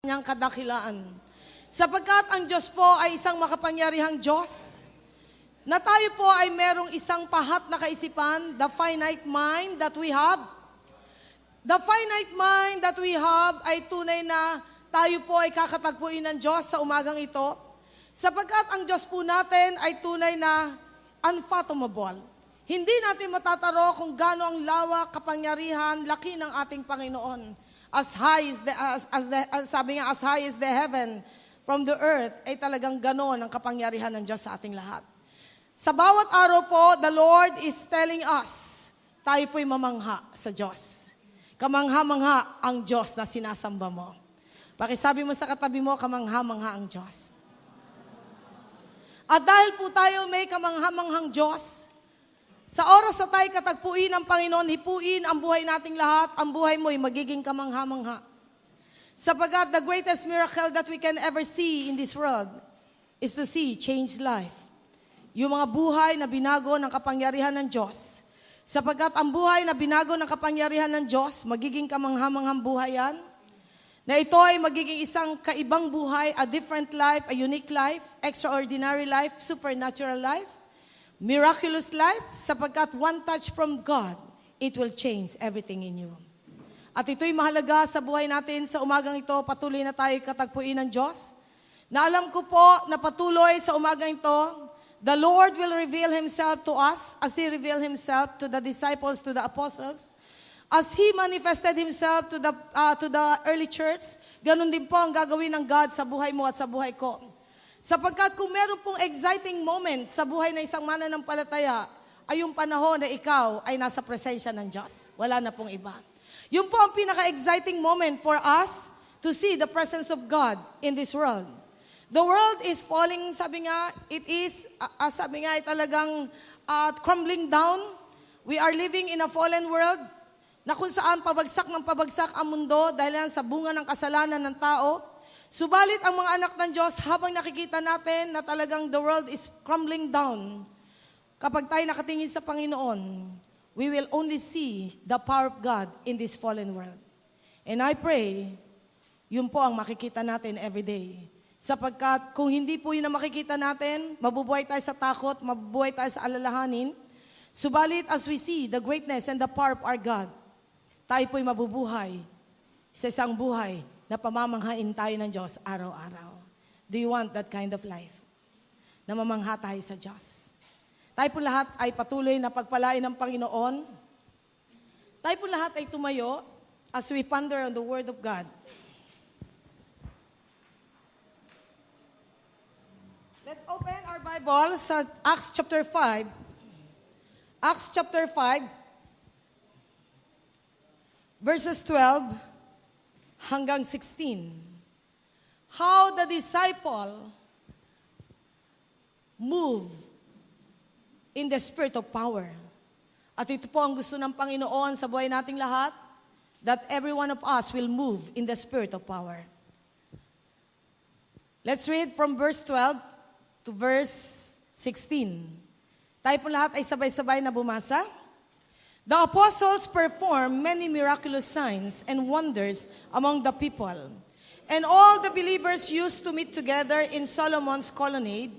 niyang kadakilaan. Sapagkat ang Diyos po ay isang makapangyarihang Diyos, na tayo po ay merong isang pahat na kaisipan, the finite mind that we have. The finite mind that we have ay tunay na tayo po ay kakatagpuin ng Diyos sa umagang ito, sapagkat ang Diyos po natin ay tunay na unfathomable. Hindi natin matataro kung gaano ang lawak, kapangyarihan, laki ng ating Panginoon. As high is sabi nga, as high is the heaven from the earth, ay talagang ganon ang kapangyarihan ng Diyos sa ating lahat. Sa bawat araw po, the Lord is telling us, tayo po'y mamangha sa Diyos. Kamangha-mangha ang Diyos na sinasamba mo. Pakisabi mo sa katabi mo, kamangha-mangha ang Diyos. At dahil po tayo may kamangha-manghang Diyos, sa oras na tayo katagpuin ng Panginoon, hipuin ang buhay nating lahat, ang buhay mo ay magiging kamangha-mangha. Sapagkat the greatest miracle that we can ever see in this world is to see changed life. Yung mga buhay na binago ng kapangyarihan ng Diyos. Sapagkat ang buhay na binago ng kapangyarihan ng Diyos, magiging kamangha-manghang buhay yan, na ito ay magiging isang kaibang buhay, a different life, a unique life, extraordinary life, supernatural life, miraculous life, sapagkat one touch from God, it will change everything in you. At ito'y mahalaga sa buhay natin sa umagang ito, patuloy na tayo katagpuin ng Diyos. Na alam ko po na patuloy sa umagang ito, the Lord will reveal Himself to us as He revealed Himself to the disciples, to the apostles. As He manifested Himself to the early church, ganun din po ang gagawin ng God sa buhay mo at sa buhay ko. Sapagkat kung meron pong exciting moment sa buhay ng isang mananampalataya, ay yung panahon na ikaw ay nasa presensya ng Diyos. Wala na pong iba. Yun po ang pinaka-exciting moment for us to see the presence of God in this world. The world is falling, sabi nga, it is, sabi nga, ay talagang crumbling down. We are living in a fallen world, na kung saan pabagsak ng pabagsak ang mundo dahil sa bunga ng kasalanan ng tao. Subalit ang mga anak ng Diyos, habang nakikita natin na talagang the world is crumbling down, kapag tayo nakatingin sa Panginoon, we will only see the power of God in this fallen world. And I pray, yun po ang makikita natin every day. Sapagkat kung hindi po yun ang makikita natin, mabubuhay tayo sa takot, mabubuhay tayo sa alalahanin. Subalit as we see the greatness and the power of our God, tayo po'y mabubuhay sa isang buhay na pamamanghain tayo ng Diyos araw-araw. Do you want that kind of life? Na mamangha tayo sa Diyos. Tayo po lahat ay patuloy na pagpalain ng Panginoon. Tayo po lahat ay tumayo as we ponder on the Word of God. Let's open our Bible sa Acts chapter 5. Acts chapter 5, verses 12 hanggang 16. How the disciple move in the spirit of power. At ito po ang gusto ng Panginoon sa buhay nating lahat, that every one of us will move in the spirit of power. Let's read from verse 12 to verse 16. Tayo po lahat ay sabay-sabay na bumasa. The apostles performed many miraculous signs and wonders among the people. And all the believers used to meet together in Solomon's colonnade.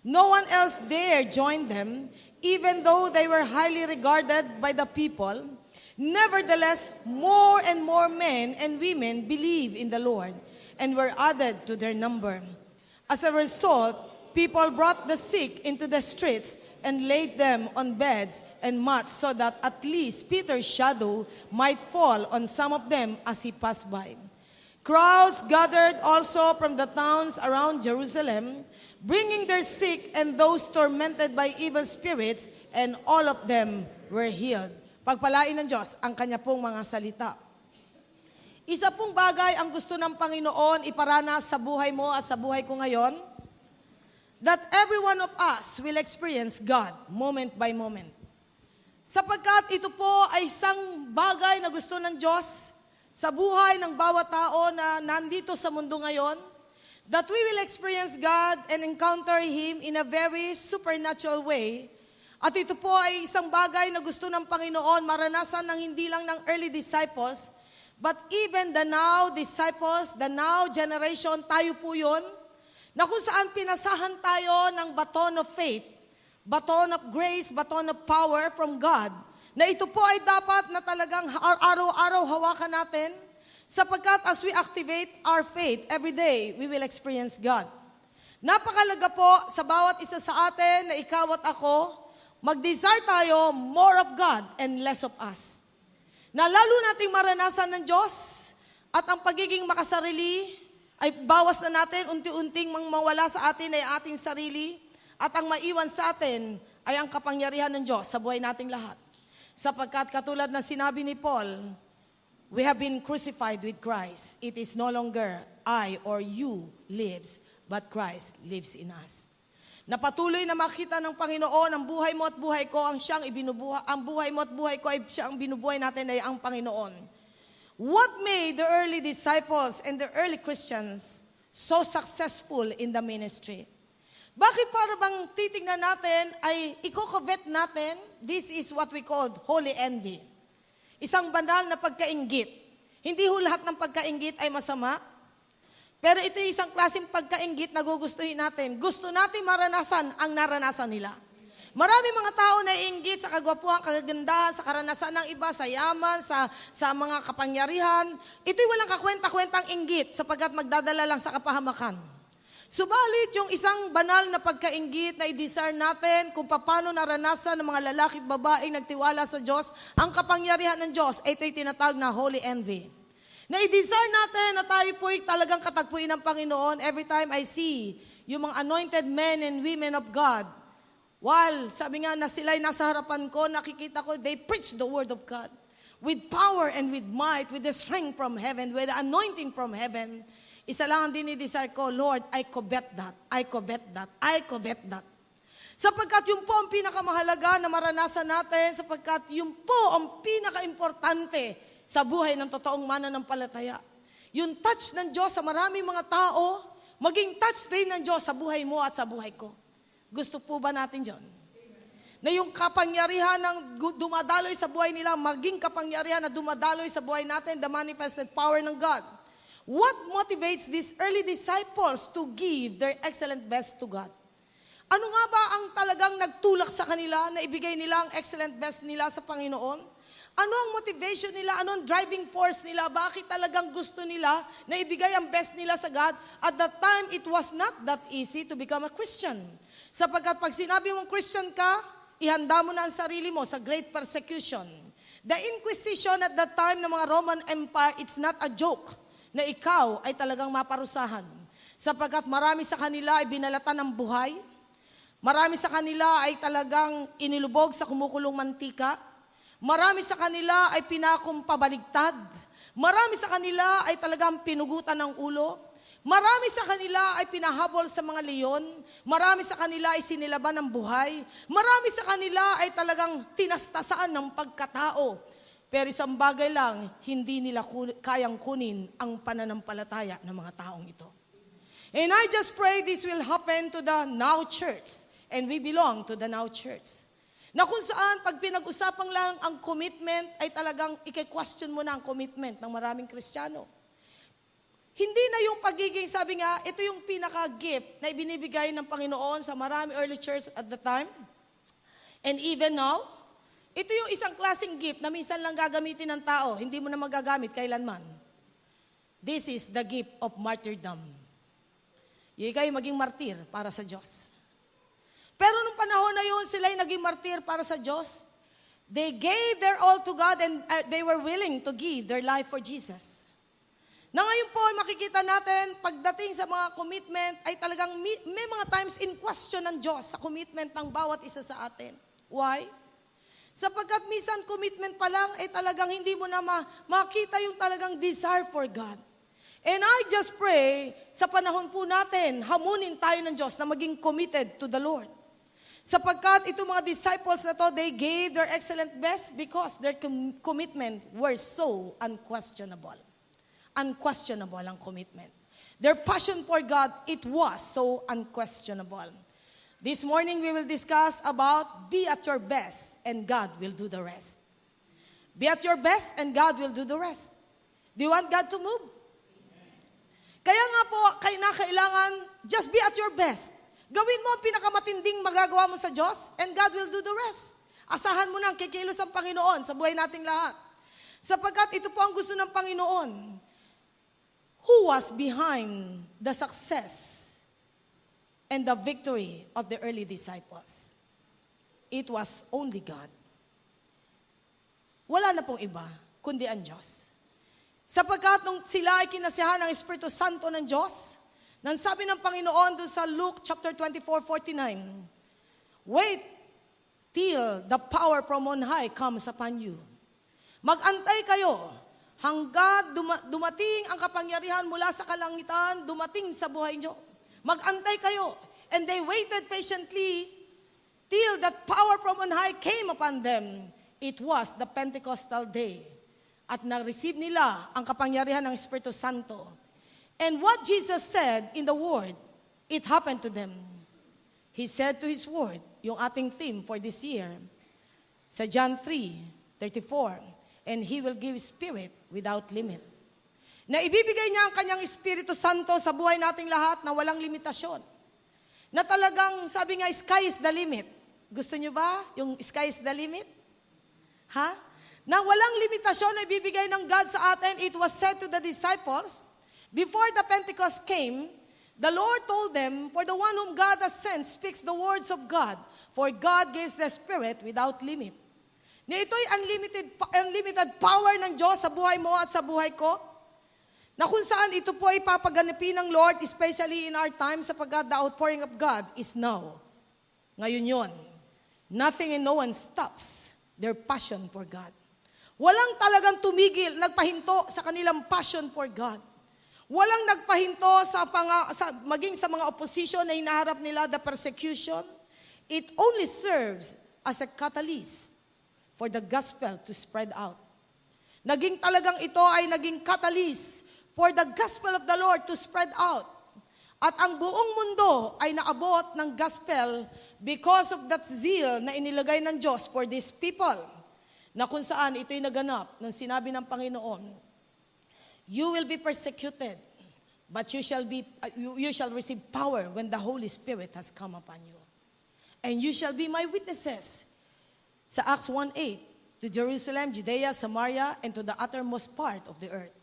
No one else dared join them, even though they were highly regarded by the people. Nevertheless, more and more men and women believed in the Lord and were added to their number. As a result, people brought the sick into the streets and laid them on beds and mats so that at least Peter's shadow might fall on some of them as he passed by. Crowds gathered also from the towns around Jerusalem, bringing their sick and those tormented by evil spirits, and all of them were healed. Pagpalain ng Diyos ang kanya pong mga salita. Isa pong bagay ang gusto ng Panginoon iparanas sa buhay mo at sa buhay ko ngayon, that every one of us will experience God moment by moment. Sapagkat ito po ay isang bagay na gusto ng Diyos sa buhay ng bawat tao na nandito sa mundo ngayon, that we will experience God and encounter Him in a very supernatural way. At ito po ay isang bagay na gusto ng Panginoon maranasan ng hindi lang ng early disciples, But even the now disciples, the now generation, tayo po yun, na kung saan pinasahan tayo ng baton of faith, baton of grace, baton of power from God, na ito po ay dapat na talagang araw-araw hawakan natin, sapagkat as we activate our faith every day, we will experience God. Napakalaga po sa bawat isa sa atin na ikaw at ako, mag-desire tayo more of God and less of us. Na lalo nating maranasan ng Diyos at ang pagiging makasarili ay bawas na natin, unti-unting mawala sa atin ay ating sarili at ang maiwan sa atin ay ang kapangyarihan ng Diyos sa buhay nating lahat. Sapagkat katulad ng sinabi ni Paul, we have been crucified with Christ. It is no longer I or you lives, but Christ lives in us. Napatuloy na makita ng Panginoon ang buhay mo at buhay ko, ang buhay mo at buhay ko ay siyang binubuhay natin ay ang Panginoon. What made the early disciples and the early Christians so successful in the ministry? Bakit para bang titingnan natin ay iko-covet natin? This is what we call holy envy. Isang banal na pagkainggit. Hindi ho lahat ng pagkainggit ay masama. Pero ito yung isang klaseng pagkainggit na gugustuhin natin. Gusto natin maranasan ang naranasan nila. Marami mga tao na iinggit sa kagwapuhan, kagagandahan, sa karanasan ng iba, sa yaman, sa mga kapangyarihan. Ito'y walang kakwenta-kwentang inggit sapagkat magdadala lang sa kapahamakan. Subalit yung isang banal na pagkainggit na i-desire natin kung paano naranasan ng mga lalaki at babaeng nagtiwala sa Diyos, ang kapangyarihan ng Diyos, ito'y tinatawag na holy envy. Na i-desire natin na tayo po'y talagang katagpuin ng Panginoon every time I see yung mga anointed men and women of God. While, sabi nga na sila'y nasa harapan ko, nakikita ko, they preach the word of God. With power and with might, with the strength from heaven, with the anointing from heaven. Isa lang ang dinidesire ko, Lord, I covet that, I covet that, I covet that. Sapagkat yun po ang pinakamahalaga na maranasan natin, sapagkat yun po ang pinaka-importante sa buhay ng totoong mananampalataya. Yung touch ng Diyos sa maraming mga tao, maging touch rin ng Diyos sa buhay mo at sa buhay ko. Gusto po ba natin yun? Na yung kapangyarihan ng dumadaloy sa buhay nila, maging kapangyarihan na dumadaloy sa buhay natin, the manifested power ng God. What motivates these early disciples to give their excellent best to God? Ano nga ba ang talagang nagtulak sa kanila na ibigay nila ang excellent best nila sa Panginoon? Ano ang motivation nila? Ano ang driving force nila? Bakit talagang gusto nila na ibigay ang best nila sa God? At that time, it was not that easy to become a Christian. Sapagkat pag sinabi mong Christian ka, ihanda mo na ang sarili mo sa great persecution. The Inquisition at that time ng mga Roman Empire, it's not a joke na ikaw ay talagang maparusahan. Sapagkat marami sa kanila ay binalatan ng buhay. Marami sa kanila ay talagang inilubog sa kumukulong mantika. Marami sa kanila ay pinakumpabaligtad. Marami sa kanila ay talagang pinugutan ng ulo. Marami sa kanila ay pinahabol sa mga leon. Marami sa kanila ay sinilaban ng buhay. Marami sa kanila ay talagang tinastasaan ng pagkatao. Pero isang bagay lang, hindi nila kayang kunin ang pananampalataya ng mga taong ito. And I just pray this will happen to the Now Church. And we belong to the Now Church. Na kung saan, pag pinag-usapan lang ang commitment, ay talagang i-question mo na ang commitment ng maraming Kristiyano. Hindi na yung pagiging, sabi nga, ito yung pinaka-gift na ibinibigay ng Panginoon sa maraming early church at the time. And even now, ito yung isang klaseng gift na minsan lang gagamitin ng tao, hindi mo na magagamit kailanman. This is the gift of martyrdom. Ika'y maging martir para sa Diyos. Pero nung panahon na yun, sila'y naging martir para sa Diyos. They gave their all to God and they were willing to give their life for Jesus. Na ngayon po, makikita natin, pagdating sa mga commitment, ay talagang may mga times in question ng Diyos sa commitment ng bawat isa sa atin. Why? Sapagkat minsan commitment pa lang, ay talagang hindi mo na makita yung talagang desire for God. And I just pray, sa panahon po natin, hamunin tayo ng Diyos na maging committed to the Lord. Sapagkat itong mga disciples na to, they gave their excellent best because their commitment were so unquestionable. Unquestionable ang commitment. Their passion for God, it was so unquestionable. This morning we will discuss about be at your best and God will do the rest. Be at your best and God will do the rest. Do you want God to move? Kaya nga po, kailangan, just be at your best. Gawin mo ang pinakamatinding magagawa mo sa Diyos, and God will do the rest. Asahan mo na ang kikilos ng Panginoon sa buhay nating lahat. Sapagkat ito po ang gusto ng Panginoon. Who was behind the success and the victory of the early disciples? It was only God. Wala na pong iba, kundi ang Diyos. Sapagkat nung sila ay kinasiyahan ng Espiritu Santo ng Diyos, nang sabi ng Panginoon doon sa Luke chapter 24:49, wait till the power from on high comes upon you. Mag-antay kayo hanggang dumating ang kapangyarihan mula sa kalangitan, dumating sa buhay nyo. Mag-antay kayo. And they waited patiently till that power from on high came upon them. It was the Pentecostal day. At na-receive nila ang kapangyarihan ng Espiritu Santo. And what Jesus said in the Word, it happened to them. He said to His Word, yung ating theme for this year, sa John 3:34, and He will give Spirit without limit. Na ibibigay niya ang kanyang Espiritu Santo sa buhay nating lahat na walang limitasyon. Na talagang, sabi nga, sky is the limit. Gusto niyo ba yung sky is the limit? Ha? Na walang limitasyon na ibibigay ng God sa atin. It was said to the disciples, before the Pentecost came, the Lord told them, for the one whom God has sent speaks the words of God, for God gives the Spirit without limit. Na ito'y unlimited power ng Diyos sa buhay mo at sa buhay ko, na kung saan ito po ay papaganapin ng Lord, especially in our time, sapagkat the outpouring of God is now. Ngayon yon. Nothing and no one stops their passion for God. Walang talagang tumigil, nagpahinto sa kanilang passion for God. Walang nagpahinto maging sa mga opposition na hinaharap nila, the persecution. It only serves as a catalyst for the gospel to spread out. Naging talagang ito ay naging catalyst for the gospel of the Lord to spread out. At ang buong mundo ay naabot ng gospel because of that zeal na inilagay ng Diyos for these people. Na kung saan ito'y naganap ng sinabi ng Panginoon, you will be persecuted, but you shall receive power when the Holy Spirit has come upon you. And you shall be my witnesses. Sa Acts 1:8, to Jerusalem, Judea, Samaria, and to the uttermost part of the earth,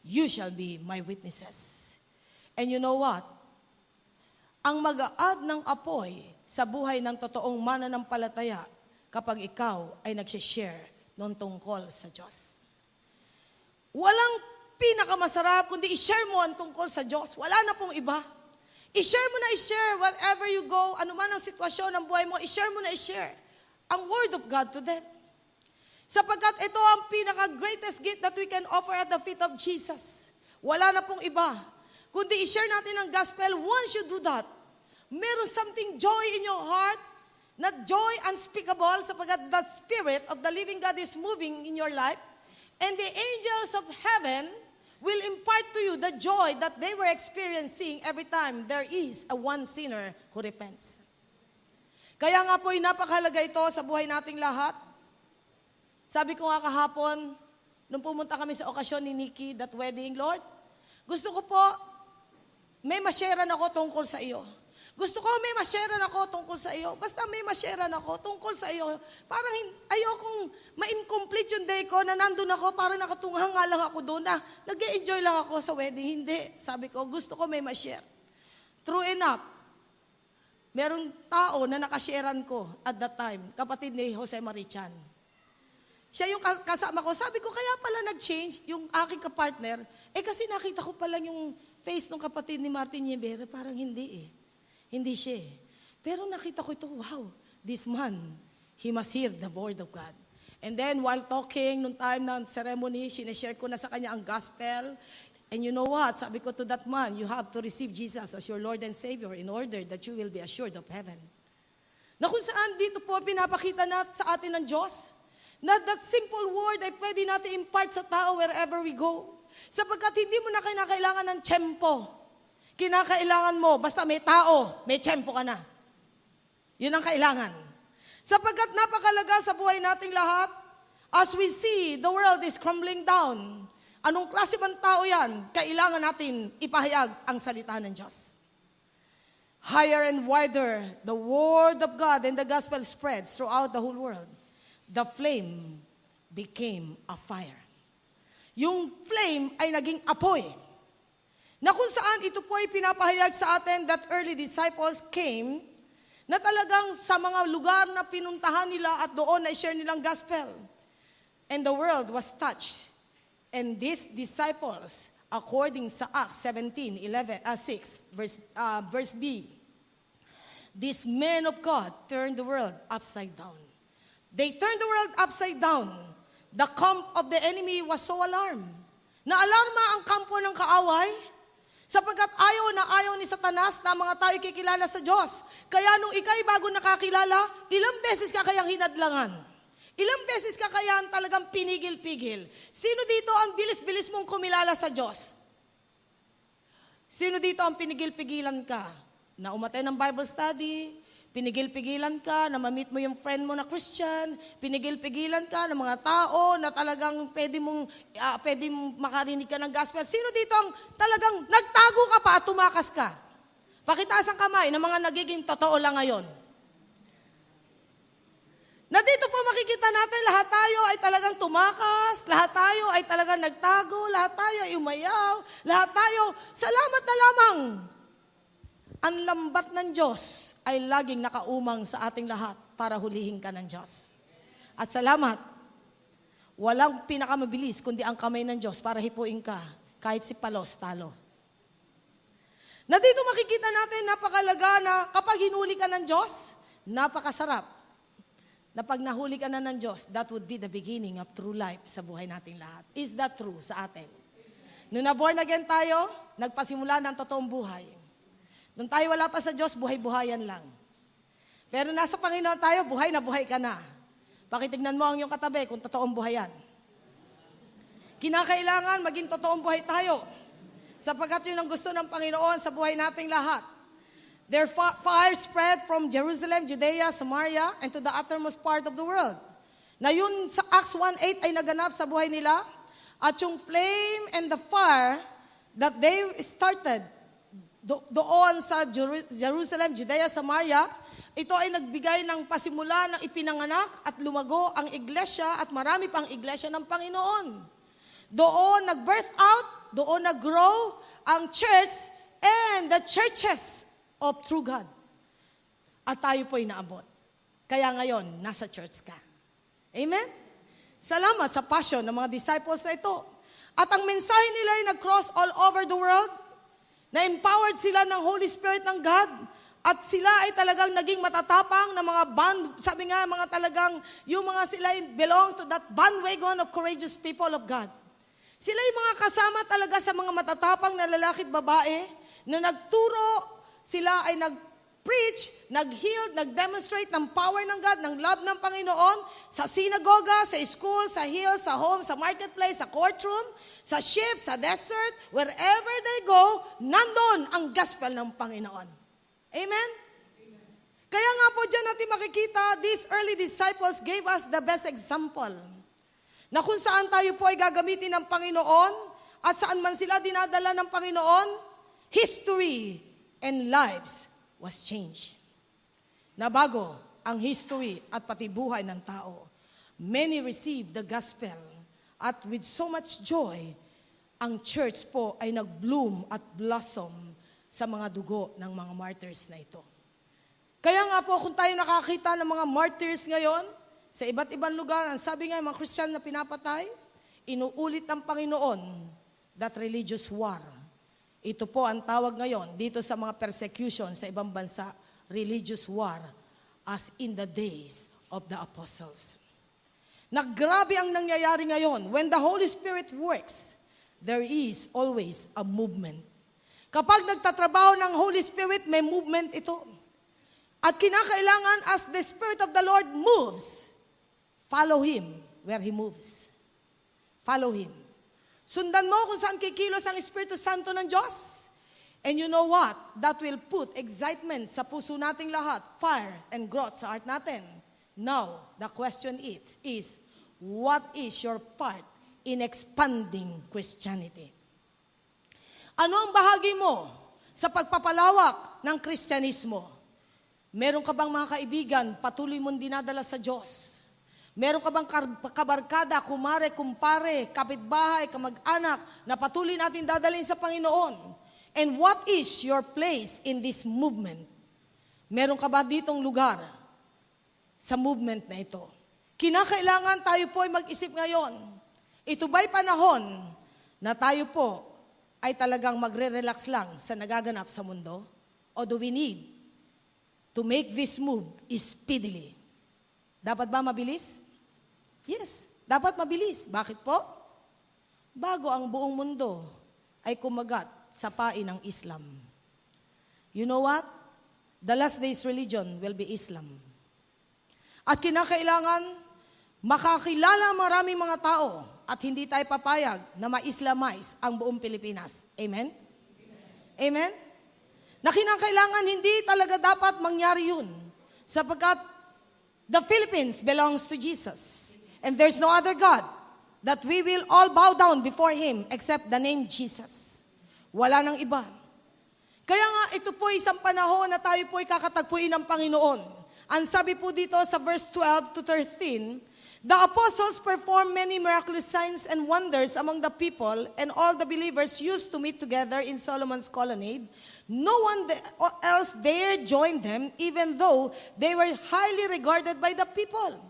you shall be my witnesses. And you know what? Ang mag-aad ng apoy sa buhay ng totoong mananampalataya kapag ikaw ay nagsishare ng tungkol sa Diyos. Walang pinakamasarap kundi i-share mo ang tungkol sa Diyos. Wala na pong iba. I-share mo na i-share wherever you go, anuman ang sitwasyon ng buhay mo, i-share mo na i-share ang Word of God to them. Sapagkat ito ang pinaka-greatest gift that we can offer at the feet of Jesus. Wala na pong iba. Kundi i-share natin ang gospel. Once you do that, meron something joy in your heart, not joy unspeakable, sapagkat the Spirit of the living God is moving in your life, and the angels of heaven will impart to you the joy that they were experiencing every time there is a one sinner who repents. Kaya nga po'y napakahalaga ito sa buhay nating lahat. Sabi ko nga kahapon, nung pumunta kami sa okasyon ni Nikki, that wedding, Lord, gusto ko po, may ma-sharean ako tungkol sa iyo. Gusto ko may ma-sharean ako tungkol sa iyo. Basta may ma-sharean ako tungkol sa iyo. Parang ayokong ma-incomplete yung day ko na nandun ako, parang nakatungha nga lang ako doon na nag-enjoy lang ako sa wedding. Hindi. Sabi ko, gusto ko may ma-share. True enough, merong tao na nakasharean ko at that time, kapatid ni Jose Marichan. Siya yung kasama ko. Sabi ko, kaya pala nag-change yung aking kapartner. Kasi nakita ko pala yung face ng kapatid ni Martin Yebera, parang hindi Hindi siya. Pero nakita ko ito, wow, this man, he must hear the word of God. And then while talking, nung time ng ceremony, sinashare ko na sa kanya ang gospel. And you know what? Sabi ko to that man, you have to receive Jesus as your Lord and Savior in order that you will be assured of heaven. Na kung saan dito po pinapakita na sa atin ng Diyos, na that simple word ay pwede natin impart sa tao wherever we go. Sapagkat hindi mo na kinakailangan ng tiyempo. Kinakailangan mo, basta may tao, may tiyempo ka na. Yun ang kailangan. Sapagkat napakalaga sa buhay nating lahat, as we see the world is crumbling down, Anong klase bang tao yan? Kailangan natin ipahayag ang salita ng Diyos. Higher and wider, the word of God and the gospel spreads throughout the whole world. The flame became a fire. Yung flame ay naging apoy. Na kung saan ito po ay pinapahayag sa atin that early disciples came, na talagang sa mga lugar na pinuntahan nila at doon ay share nilang gospel. And the world was touched. And these disciples, according sa Acts 6, verse B, these men of God turned the world upside down. They turned the world upside down. The camp of the enemy was so alarmed. Naalarma ang kampo ng kaaway, sapagkat ayaw ni Satanas na mga tayo kikilala sa Diyos. Kaya nung ikay bago nakakilala, ilang beses ka kayang hinadlangan? Ilang beses ka kayang talagang pinigil-pigil? Sino dito ang bilis-bilis mong kumilala sa Diyos? Sino dito ang pinigil-pigilan ka? Na umatay ng Bible study, pinigil-pigilan ka na ma-meet mo yung friend mo na Christian, pinigil-pigilan ka ng mga tao na talagang pwede mong makarinig ka ng gospel. Sino dito ang talagang nagtago ka pa at tumakas ka? Pakitaas ang kamay ng mga nagiging totoo lang ngayon. Na dito po makikita natin, lahat tayo ay talagang tumakas, lahat tayo ay talagang nagtago, lahat tayo ay umayaw, lahat tayo, salamat na lamang. Ang lambat ng Diyos ay laging nakaumang sa ating lahat para hulihin ka ng Diyos. At salamat, walang pinakamabilis kundi ang kamay ng Diyos para hipuin ka, kahit si Palos talo. Na dito makikita natin, napakalaga na kapag hinuli ka ng Diyos, napakasarap. Na pag nahuli ka na ng Diyos, that would be the beginning of true life sa buhay nating lahat. Is that true sa atin? Nung na-born again tayo, nagpasimula ng totoong buhay. Nung tayo wala pa sa Diyos, buhay-buhayan lang. Pero nasa Panginoon tayo, buhay na buhay ka na. Pakitignan mo ang iyong katabi kung totoong buhay yan. Kinakailangan maging totoong buhay tayo. Sapagkat yun ang gusto ng Panginoon sa buhay nating lahat. Their fire spread from Jerusalem, Judea, Samaria, and to the uttermost part of the world. Na yun sa Acts 1:8 ay naganap sa buhay nila. At yung flame and the fire that they started doon sa Jerusalem, Judea, Samaria, ito ay nagbigay ng pasimula ng ipinanganak at lumago ang iglesia at marami pang iglesia ng Panginoon. Doon nag-birth out, doon nag-grow ang church and the churches of true God. At tayo po'y naabot. Kaya ngayon, nasa church ka. Amen? Salamat sa passion ng mga disciples na ito. At ang mensahe nila ay nag-cross all over the world, na-empowered sila ng Holy Spirit ng God, at sila ay talagang naging matatapang na mga sabi nga, mga talagang, yung mga sila ay belong to that bandwagon of courageous people of God. Sila ay mga kasama talaga sa mga matatapang na lalaki at babae, na nagturo. Sila ay nag-preach, nag-heal, nag-demonstrate ng power ng God, ng love ng Panginoon, sa sinagoga, sa school, sa hill, sa home, sa marketplace, sa courtroom, sa ship, sa desert, wherever they go, nandun ang gospel ng Panginoon. Amen? Kaya nga po dyan natin makikita, these early disciples gave us the best example, na kung saan tayo po ay gagamitin ng Panginoon, at saan man sila dinadala ng Panginoon, history and lives was changed. Nabago ang history at pati buhay ng tao. Many received the gospel at with so much joy, ang church po ay nag-bloom at blossom sa mga dugo ng mga martyrs na ito. Kaya nga po kung tayo nakakita ng mga martyrs ngayon, sa iba't ibang lugar, ang sabi nga mga Christian na pinapatay, inuulit ng Panginoon that religious war. Ito po ang tawag ngayon dito sa mga persecution sa ibang bansa, religious war, as in the days of the apostles. Naggrabe ang nangyayari ngayon. When the Holy Spirit works, there is always a movement. Kapag nagtatrabaho ng Holy Spirit, may movement ito. At kinakailangan as the Spirit of the Lord moves, follow Him where He moves. Follow Him. Sundan mo kung saan kikilos ang Espiritu Santo ng Diyos. And you know what? That will put excitement sa puso nating lahat, fire and growth sa heart natin. Now, the question is, what is your part in expanding Christianity. Ano ang bahagi mo sa pagpapalawak ng Kristyanismo? Meron ka bang mga kaibigan patuloy mong dinadala sa Diyos? Meron ka bang kabarkada, kumare, kumpare, kapitbahay, kamag-anak na patuloy natin dadalhin sa Panginoon? And what is your place in this movement? Meron ka ba ditong lugar sa movement na ito? Kinakailangan tayo po ay mag-isip ngayon. Ito ba'y panahon na tayo po ay talagang magre-relax lang sa nagaganap sa mundo? O do we need to make this move speedily? Dapat ba mabilis? Yes, dapat mabilis. Bakit po? Bago ang buong mundo ay kumagat sa pain ng Islam. You know what? The last days religion will be Islam. At kinakailangan makakilala maraming mga tao at hindi tayo papayag na ma-Islamize ang buong Pilipinas. Amen? Amen? Na kinakailangan hindi talaga dapat mangyari yun sapagkat the Philippines belongs to Jesus. And there's no other God that we will all bow down before Him except the name Jesus. Wala nang iba. Kaya nga ito po isang panahon na tayo po ay kakatagpuin ng Panginoon. Ang sabi po dito sa verse 12 to 13, the apostles performed many miraculous signs and wonders among the people, and all the believers used to meet together in Solomon's colonnade. No one else dared join them, even though they were highly regarded by the people.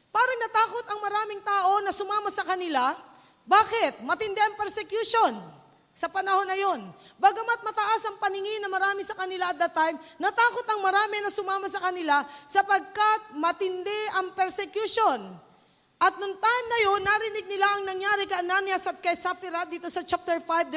Parang natakot ang maraming tao na sumama sa kanila. Bakit? Matindi ang persecution sa panahon na yon. Bagamat mataas ang paningin na marami sa kanila at that time, natakot ang marami na sumama sa kanila sapagkat matindi ang persecution. At nung time na yun, narinig nila ang nangyari kay Ananias at kay Sapphira dito sa chapter 5,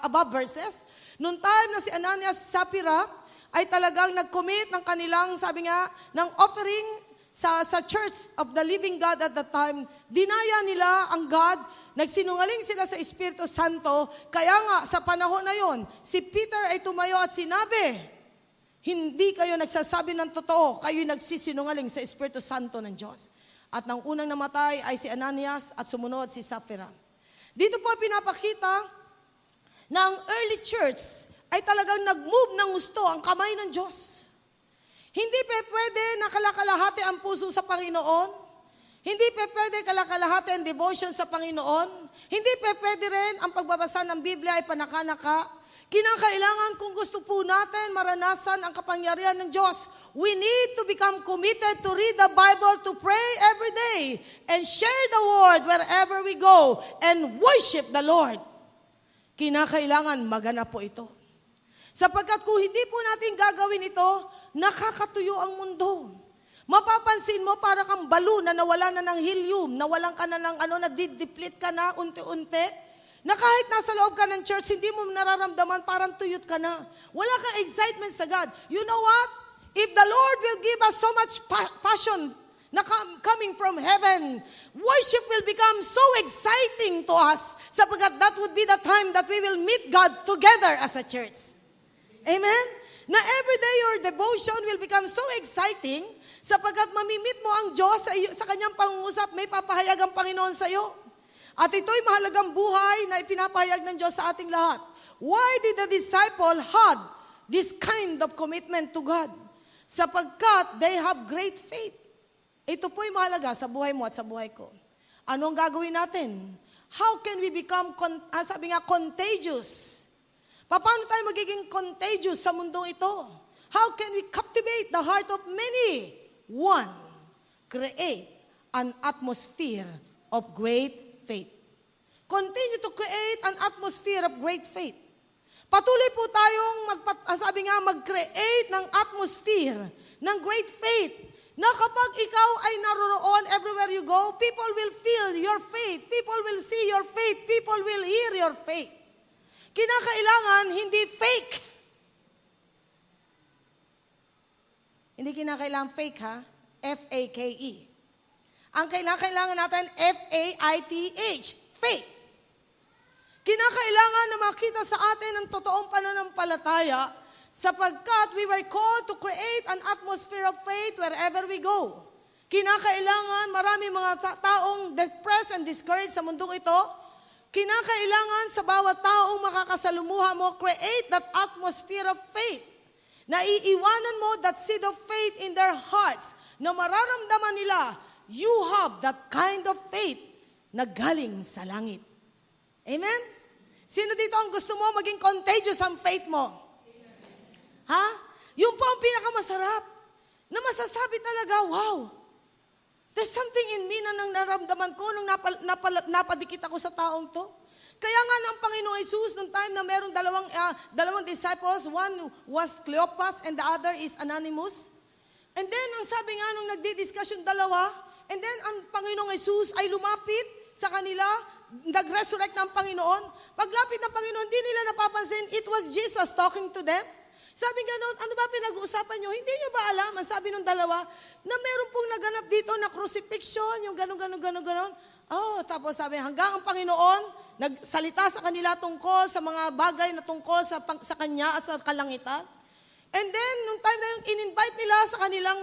above verses. Nung time na si Ananias at Sapphira ay talagang nag-commit ng kanilang, sabi nga, ng offering sa Church of the Living God at that time, dinaya nila ang God, nagsinungaling sila sa Espiritu Santo, kaya nga sa panahon na yon, si Peter ay tumayo at sinabi, hindi kayo nagsasabi ng totoo, kayo nagsisinungaling sa Espiritu Santo ng Diyos. At nang unang namatay ay si Ananias at sumunod si Sapphira. Dito po pinapakita na ang early church ay talagang nag-move ng gusto ang kamay ng Diyos. Hindi pwede na kalakalahati ang puso sa Panginoon. Hindi pwede kalakalahati ang devotion sa Panginoon. Hindi pwede rin ang pagbabasa ng Biblia ay panaka-naka. Kinakailangan kung gusto po natin maranasan ang kapangyarihan ng Diyos, we need to become committed to read the Bible, to pray every day, and share the Word wherever we go, and worship the Lord. Kinakailangan maganap po ito. Sapagkat kung hindi po natin gagawin ito, nakakatuyo ang mundo. Mapapansin mo para kang balon na nawala na ng helium, nawalan ka na ng nadideplete ka na unti-unti, na kahit nasa loob ka ng church, hindi mo nararamdaman, parang tuyot ka na. Wala kang excitement sa God. You know what? If the Lord will give us so much passion na coming from heaven, worship will become so exciting to us sapagkat that would be the time that we will meet God together as a church. Amen? Na everyday your devotion will become so exciting sapagkat mamimit mo ang Diyos sa kanyang pangungusap, may papahayag ang Panginoon sa iyo. At ito'y mahalagang buhay na ipinapahayag ng Diyos sa ating lahat. Why did the disciple had this kind of commitment to God? Sapagkat they have great faith. Ito po'y mahalaga sa buhay mo at sa buhay ko. Anong gagawin natin? How can we become, contagious? Paano tayo magiging contagious sa mundong ito? How can we captivate the heart of many? One, create an atmosphere of great faith. Continue to create an atmosphere of great faith. Patuloy po tayong mag-create ng atmosphere ng great faith na kapag ikaw ay naroroon everywhere you go, people will feel your faith, people will see your faith, people will hear your faith. Kinakailangan hindi fake. Hindi kinakailangan fake ha? F-A-K-E. Ang kailangan natin, F-A-I-T-H, faith. Kinakailangan na makita sa atin ang totoong pananampalataya sapagkat we were called to create an atmosphere of faith wherever we go. Kinakailangan, marami mga taong depressed and discouraged sa mundong ito. Kinakailangan sa bawat taong makakasalumuha mo, create that atmosphere of faith. Na iiwanan mo that seed of faith in their hearts, na mararamdaman nila, you have that kind of faith na galing sa langit. Amen? Sino dito ang gusto mo maging contagious ang faith mo? Ha? Yung po ang pinakamasarap, na masasabi talaga, wow, there's something in me na nang naramdaman ko nung napadikit ako sa taong to. Kaya nga ng Panginoong Jesus, nung time na merong dalawang disciples, one was Cleopas and the other is Anonymous. And then, ang sabi nga nung nagdi-discuss yung dalawa, and then ang Panginoong Jesus ay lumapit sa kanila, nag-resurrect ng Panginoon. Paglapit ng Panginoon, hindi nila napapansin, it was Jesus talking to them. Sabi gano'n, ano ba pinag-uusapan nyo? Hindi nyo ba alam, ang sabi ng dalawa, na meron pong naganap dito na crucifixion, yung gano'n. Oh, tapos sabi, hanggang ang Panginoon, nagsalita sa kanila tungkol sa mga bagay na tungkol sa Kanya at sa kalangitan. And then, nung time na yun, in-invite nila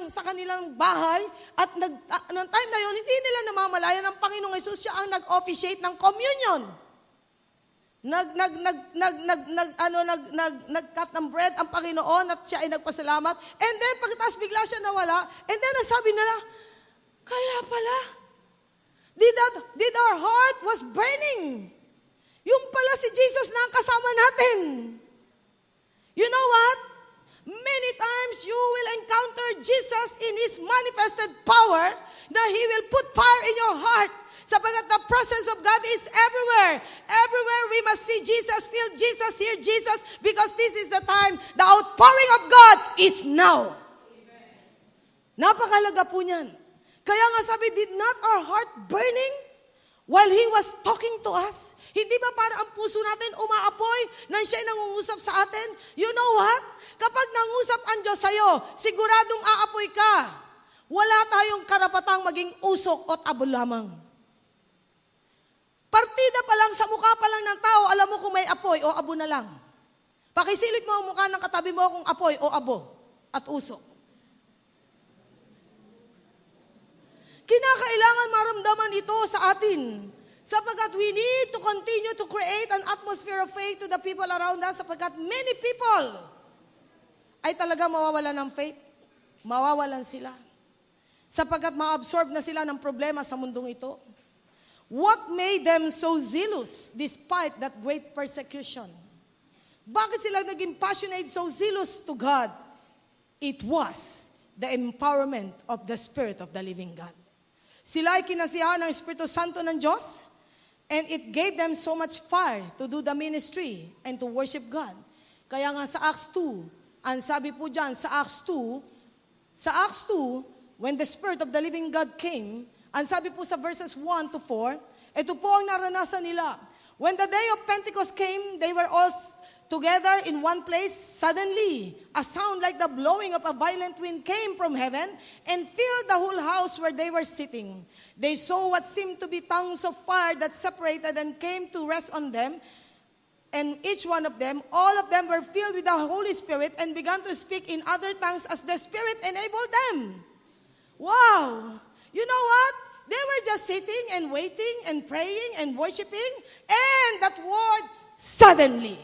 sa kanilang bahay, at nung time na yun, hindi nila namamalayan ng Panginoong Yesus, siya ang nag-officiate ng communion. Nag-cut ng bread ang Panginoon at siya ay nagpasalamat. And then, pagkatapos bigla siya nawala, and then, nasabi nila, kaya pala, did our heart was burning. Yung pala si Jesus na ang kasama natin. You know what? Many times you will encounter Jesus in His manifested power, that He will put fire in your heart. Sapagat the presence of God is everywhere. Everywhere we must see Jesus, feel Jesus, hear Jesus, because this is the time, the outpouring of God is now. Napakalaga po niyan. Kaya nga sabi, did not our heart burning while He was talking to us? Hindi ba para ang puso natin umaapoy nang siya'y nangungusap sa atin? You know what? Kapag nangusap ang Diyos sa'yo, siguradong aapoy ka. Wala tayong karapatang maging usok at abo lamang. Partida pa lang, sa mukha pa lang ng tao, alam mo kung may apoy o abo na lang. Pakisilip mo ang mukha ng katabi mo kung apoy o abo at usok. Kinakailangan maramdaman ito sa atin. Sapagkat we need to continue to create an atmosphere of faith to the people around us, sapagkat many people ay talaga mawawalan ng faith. Mawawalan sila. Sapagkat ma-absorb na sila ng problema sa mundong ito. What made them so zealous despite that great persecution? Bakit sila naging passionate, so zealous to God? It was the empowerment of the Spirit of the living God. Sila ay kinasiyahan ng Espiritu Santo ng Diyos, and it gave them so much fire to do the ministry and to worship God. Kaya nga sa Acts 2, ang sabi po dyan, sa Acts 2, when the Spirit of the living God came, ang sabi po sa verses 1 to 4, ito po ang naranasan nila. When the day of Pentecost came, they were all together in one place. Suddenly, a sound like the blowing of a violent wind came from heaven and filled the whole house where they were sitting. They saw what seemed to be tongues of fire that separated and came to rest on them. And each one of them, all of them were filled with the Holy Spirit and began to speak in other tongues as the Spirit enabled them. Wow! You know what? They were just sitting and waiting and praying and worshiping, and that word, suddenly.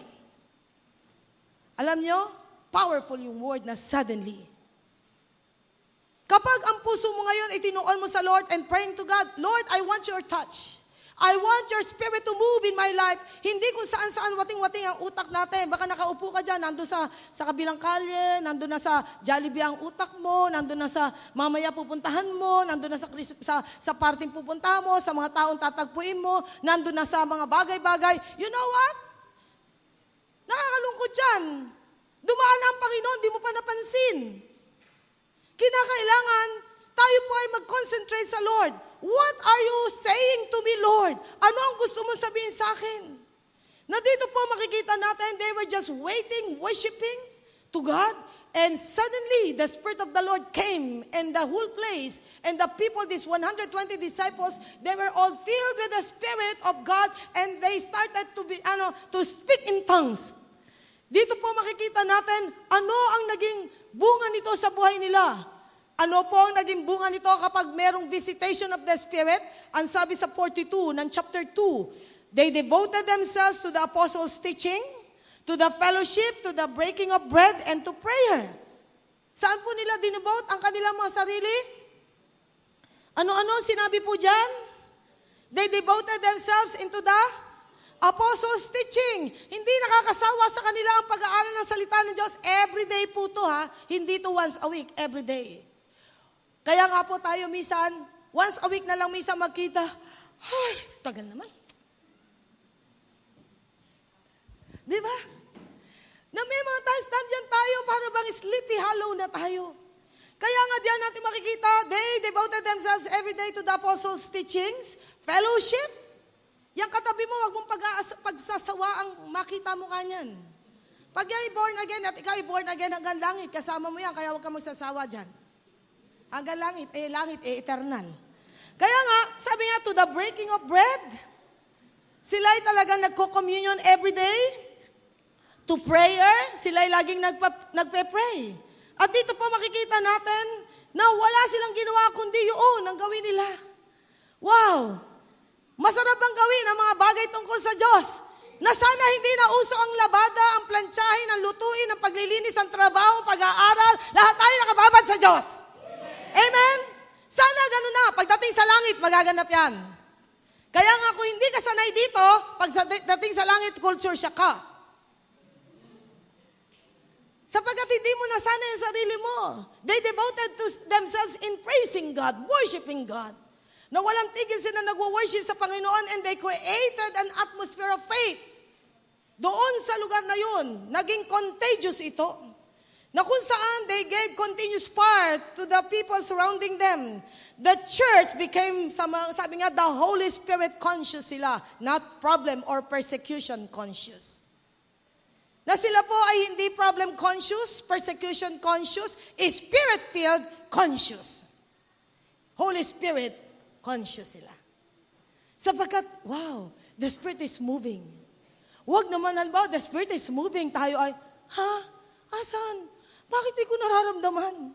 Alam nyo, powerful yung word na suddenly. Kapag ang puso mo ngayon ay tinuon mo sa Lord and praying to God, Lord, I want your touch. I want your Spirit to move in my life. Hindi kung saan-saan wating-wating ang utak natin. Baka nakaupo ka dyan, nandun sa kabilang kalye, nandun na sa Jollibee ang utak mo, nandun na sa mamaya pupuntahan mo, nandun na sa parting pupuntahan mo, sa mga taong tatagpuin mo, nandun na sa mga bagay-bagay. You know what? Nakakalungkot dyan. Dumaan na ang Panginoon, di mo pa napansin. Kinakailangan, tayo po ay mag-concentrate sa Lord. What are you saying to me, Lord? Ano ang gusto mo sabihin sa akin? Na dito po makikita natin, they were just waiting, worshiping to God. And suddenly, the Spirit of the Lord came and the whole place, and the people, these 120 disciples, they were all filled with the Spirit of God, and they started to speak in tongues. Dito po makikita natin, ano ang naging bunga nito sa buhay nila. Ano po ang naging bunga nito kapag merong visitation of the Spirit? Ang sabi sa 42 ng chapter 2, they devoted themselves to the apostles' teaching, to the fellowship, to the breaking of bread, and to prayer. Saan po nila dinevote ang kanilang mga sarili? Ano-ano sinabi po dyan? They devoted themselves into the apostles' teaching. Hindi nakakasawa sa kanila ang pag-aaral ng salita ng Diyos. Every day po to ha. Hindi to once a week. Every day. Kaya nga po tayo minsan, once a week na lang minsan magkita. Ay, tagal naman. Di ba? Na may mga times nandiyan tayo para bang sleepy hollow na tayo. Kaya nga diyan natin makikita, they devoted themselves every day to the apostles' teachings, fellowship. Yang katabi mo, wag mong pagsasawa ang makita mo kanyan. Pag yan born again at ikaw born again hanggang langit, kasama mo yan, kaya wag kang magsasawa dyan. Hanggang langit, eternal. Kaya nga, sabi nga, to the breaking of bread, sila ay talagang nagko-communion every day. To prayer, sila ay laging nagpe-pray. At dito po makikita natin na wala silang ginawa kundi yun ang gawin nila. Wow! Masarap bang gawin ang mga bagay tungkol sa Diyos? Na sana hindi na uso ang labada, ang plantsahin, ang lutuin, ang paglilinis, ang trabaho, pag-aaral, lahat tayo nakababad sa Diyos. Amen? Sana ganun na. Pagdating sa langit, magaganap yan. Kaya nga kung hindi ka sanay dito, pagdating sa langit, culture shock ka. Sapagkat hindi mo nasanay ang sarili mo. They devoted to themselves in praising God, worshiping God. Na walang tigil sila nagwo-worship sa Panginoon and they created an atmosphere of faith. Doon sa lugar na yun, naging contagious ito. Na kung saan they gave continuous fire to the people surrounding them. The church became, sabi nga, the Holy Spirit conscious sila, not problem or persecution conscious. Na sila po ay hindi problem conscious, persecution conscious, Spirit-filled conscious. Holy Spirit conscious sila. Sapagkat, wow, the Spirit is moving. Huwag naman, halimbawa, the Spirit is moving, tayo ay, asan? Bakit di ko nararamdaman?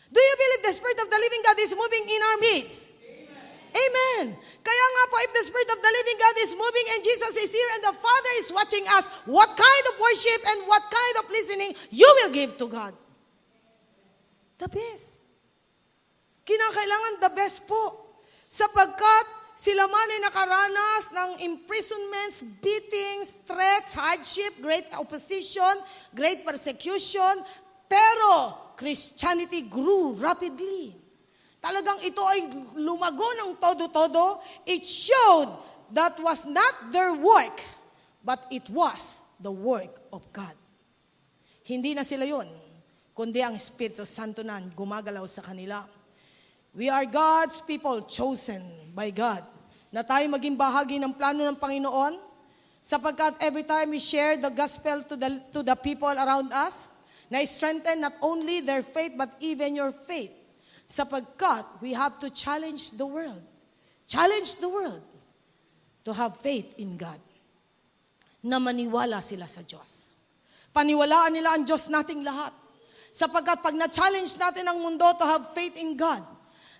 Do you believe the Spirit of the living God is moving in our midst? Amen. Kaya nga po, if the Spirit of the living God is moving and Jesus is here and the Father is watching us, what kind of worship and what kind of listening you will give to God? The best. Kinakailangan the best po. Sapagkat sila man ay nakaranas ng imprisonments, beatings, threats, hardship, great opposition, great persecution, pero Christianity grew rapidly. Talagang ito ay lumago ng todo-todo. It showed that was not their work, but it was the work of God. Hindi na sila yun, kundi ang Espiritu Santo na gumagalaw sa kanila. We are God's people, chosen by God, na tayo maging bahagi ng plano ng Panginoon, sapagkat every time we share the gospel to the people around us, na strengthen not only their faith, but even your faith. Sapagkat we have to challenge the world. Challenge the world to have faith in God. Na maniwala sila sa Diyos. Paniwalaan nila ang Diyos nating lahat. Sapagkat pag na-challenge natin ang mundo to have faith in God,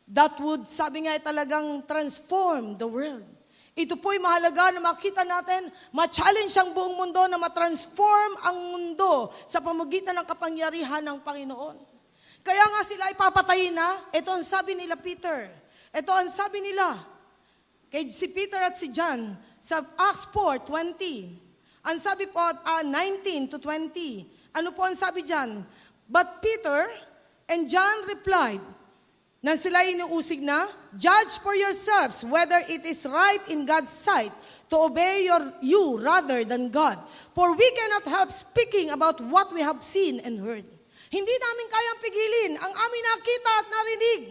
that would, sabi nga, talagang transform the world. Ito po'y mahalaga na makita natin, ma-challenge ang buong mundo na ma-transform ang mundo sa pamamagitan ng kapangyarihan ng Panginoon. Kaya nga sila ipapatayin na. Ito ang sabi nila Peter. Ito ang sabi nila kay si Peter at si John sa Acts 4:20. Ang sabi po 19 to 20. Ano po ang sabi diyan? But Peter and John replied, na sila inuusig na, judge for yourselves whether it is right in God's sight to obey you rather than God. For we cannot help speaking about what we have seen and heard. Hindi namin kayang pigilin ang aming nakita at narinig.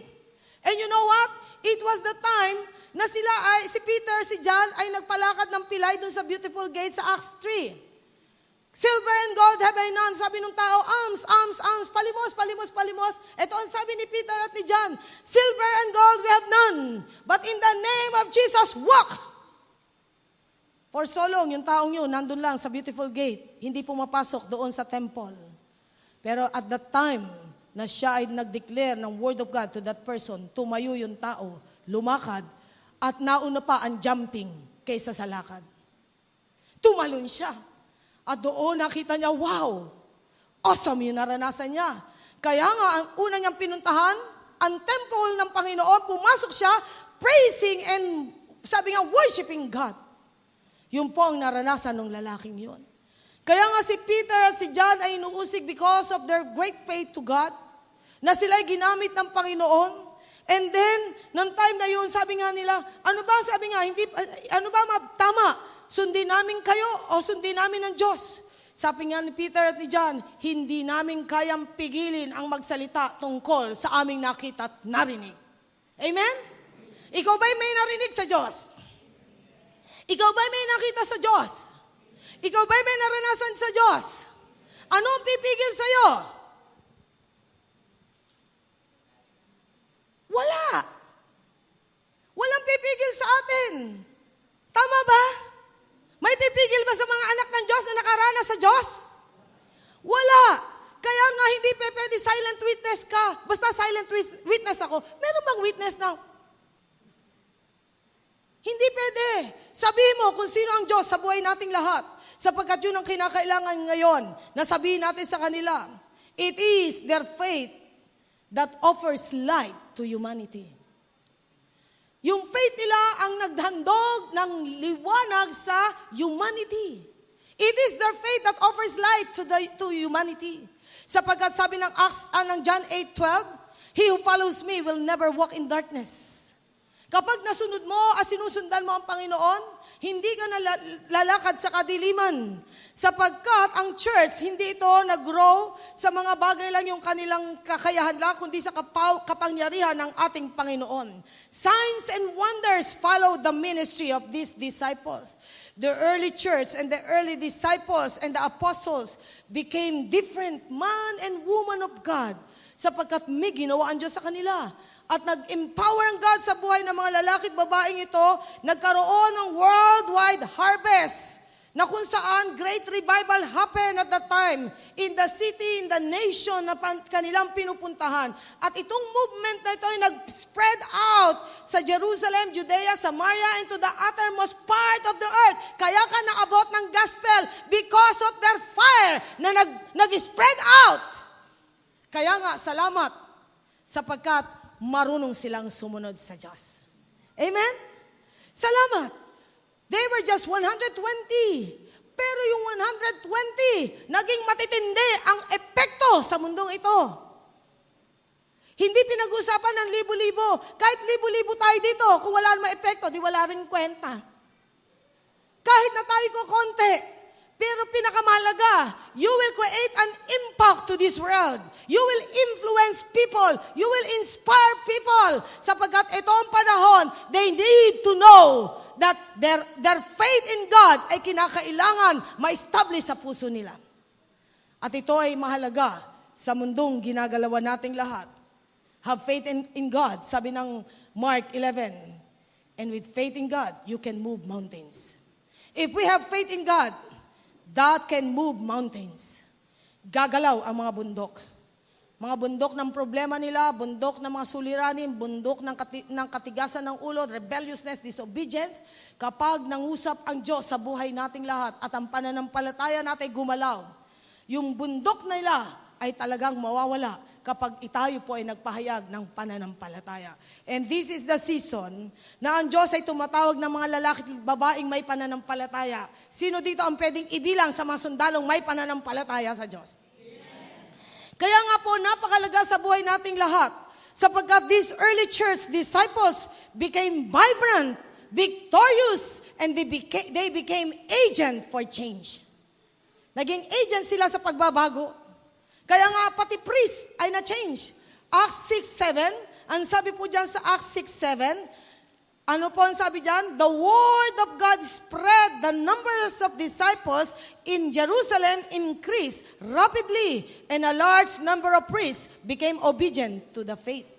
And you know what? It was the time na si Peter, si John, ay nagpalakad ng pilay dun sa beautiful gate sa Acts 3. Silver and gold have I none, sabi ng tao, alms, alms, alms, palimos, palimos, palimos. Ito ang sabi ni Peter at ni John, silver and gold we have none, but in the name of Jesus, walk! For so long, yung taong yun, nandun lang sa beautiful gate, hindi pumapasok doon sa temple. Pero at that time, na siya ay nag-declare ng word of God to that person, tumayo yung tao, lumakad, at nauna pa ang jumping kaysa sa lakad. Tumalon siya. At doon nakita niya, wow, awesome yung naranasan niya. Kaya nga, ang una niyang pinuntahan, ang temple ng Panginoon, pumasok siya, praising and, sabi nga, worshiping God. Yun po ang naranasan ng lalaking yun. Kaya nga si Peter at si John ay inuusig because of their great faith to God, na sila'y ginamit ng Panginoon. And then, ng time na yun, sabi nga nila, ano ba, sabi nga, hindi, ano ba, tama, sundin namin kayo o sundin namin ng Diyos. Sabi nga ni Peter at ni John, hindi namin kayang pigilin ang magsalita tungkol sa aming nakita at narinig. Amen? Ikaw ba'y may narinig sa Diyos? Ikaw ba'y may nakita sa Diyos? Ikaw ba'y may naranasan sa Diyos? Ano ang pipigil sa'yo? Wala. Walang pipigil sa atin. Tama ba? May pipigil ba sa mga anak ng Diyos na nakaranas sa Diyos? Wala. Kaya nga hindi pwede silent witness ka. Basta silent witness ako. Meron bang witness na hindi pwede? Sabihin mo kung sino ang Diyos sa buhay nating lahat. Sapagkat yun ang kinakailangan ngayon na sabihin natin sa kanila. It is their faith that offers light to humanity. Yung faith nila ang naghandog ng liwanag sa humanity. It is their faith that offers light to humanity. Sapagkat sabi ng John 8:12, he who follows me will never walk in darkness. Kapag nasunod mo at sinusundan mo ang Panginoon, hindi ka na lalakad sa kadiliman. Sapagkat ang church, hindi ito nag-grow sa mga bagay lang yung kanilang kakayahan lang, kundi sa kapangyarihan ng ating Panginoon. Signs and wonders follow the ministry of these disciples. The early church and the early disciples and the apostles became different man and woman of God, sapagkat may ginawa ang Diyos sa kanila. At nag-empower ang God sa buhay ng mga lalaki at babaeng ito, nagkaroon ng worldwide harvest na kung saan great revival happened at that time in the city, in the nation na kanilang pinupuntahan. At itong movement na ito ay nag-spread out sa Jerusalem, Judea, Samaria, and to the uttermost part of the earth. Kaya ka naabot ng gospel because of their fire na nag-spread out. Kaya nga, salamat sapagkat marunong silang sumunod sa Diyos. Amen? Salamat. They were just 120. Pero yung 120, naging matitindi ang epekto sa mundong ito. Hindi pinag-usapan ng libo-libo. Kahit libo-libo tayo dito, kung wala namang epekto, di wala rin kwenta. Kahit na tayo ko konti, pero pinakamahalaga, you will create an impact to this world. You will influence people. You will inspire people. Sapagkat ito ang panahon, they need to know that their faith in God ay kinakailangan ma-establish sa puso nila. At ito ay mahalaga sa mundong ginagalawan nating lahat. Have faith in God, sabi ng Mark 11. And with faith in God, you can move mountains. If we have faith in God, that can move mountains. Gagalaw ang mga bundok. Mga bundok ng problema nila, bundok ng mga suliranin, bundok ng katigasan ng ulo, rebelliousness, disobedience. Kapag nangusap ang Diyos sa buhay nating lahat at ang pananampalataya natin gumalaw, yung bundok nila ay talagang mawawala kapag tayo po ay nagpahayag ng pananampalataya. And this is the season na ang Diyos ay tumatawag ng mga lalaki at babaeng may pananampalataya. Sino dito ang pwedeng ibilang sa mga sundalong may pananampalataya sa Diyos? Kaya nga po, napakalaga sa buhay nating lahat. Sapagkat these early church disciples became vibrant, victorious, and they became agent for change. Naging agent sila sa pagbabago. Kaya nga pati priest ay na-change. Acts 6:7, ang sabi po dyan sa Acts 6:7, ano po ang sabi dyan? The word of God spread, the numbers of disciples in Jerusalem increased rapidly, and a large number of priests became obedient to the faith.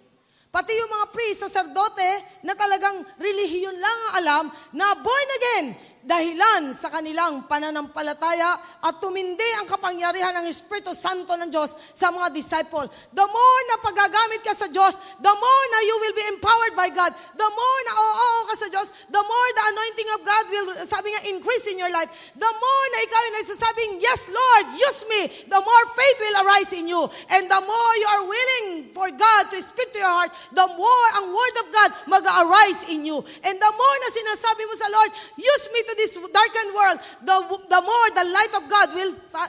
Pati yung mga priest, sacerdote, na talagang relihiyon lang ang alam, na born again, dahilan sa kanilang pananampalataya at tumindi ang kapangyarihan ng Espiritu Santo ng Diyos sa mga disciple. The more na pagagamit ka sa Diyos, the more na you will be empowered by God. The more na oo ka sa Diyos, the more the anointing of God will, sabi nga, increase in your life. The more na ikaw ay nagsasabing, yes Lord, use me, the more faith will arise in you. And the more you are willing for God to speak to your heart, the more ang Word of God mag-arise in you. And the more na sinasabi mo sa Lord, use me to this darkened world, the more the light of God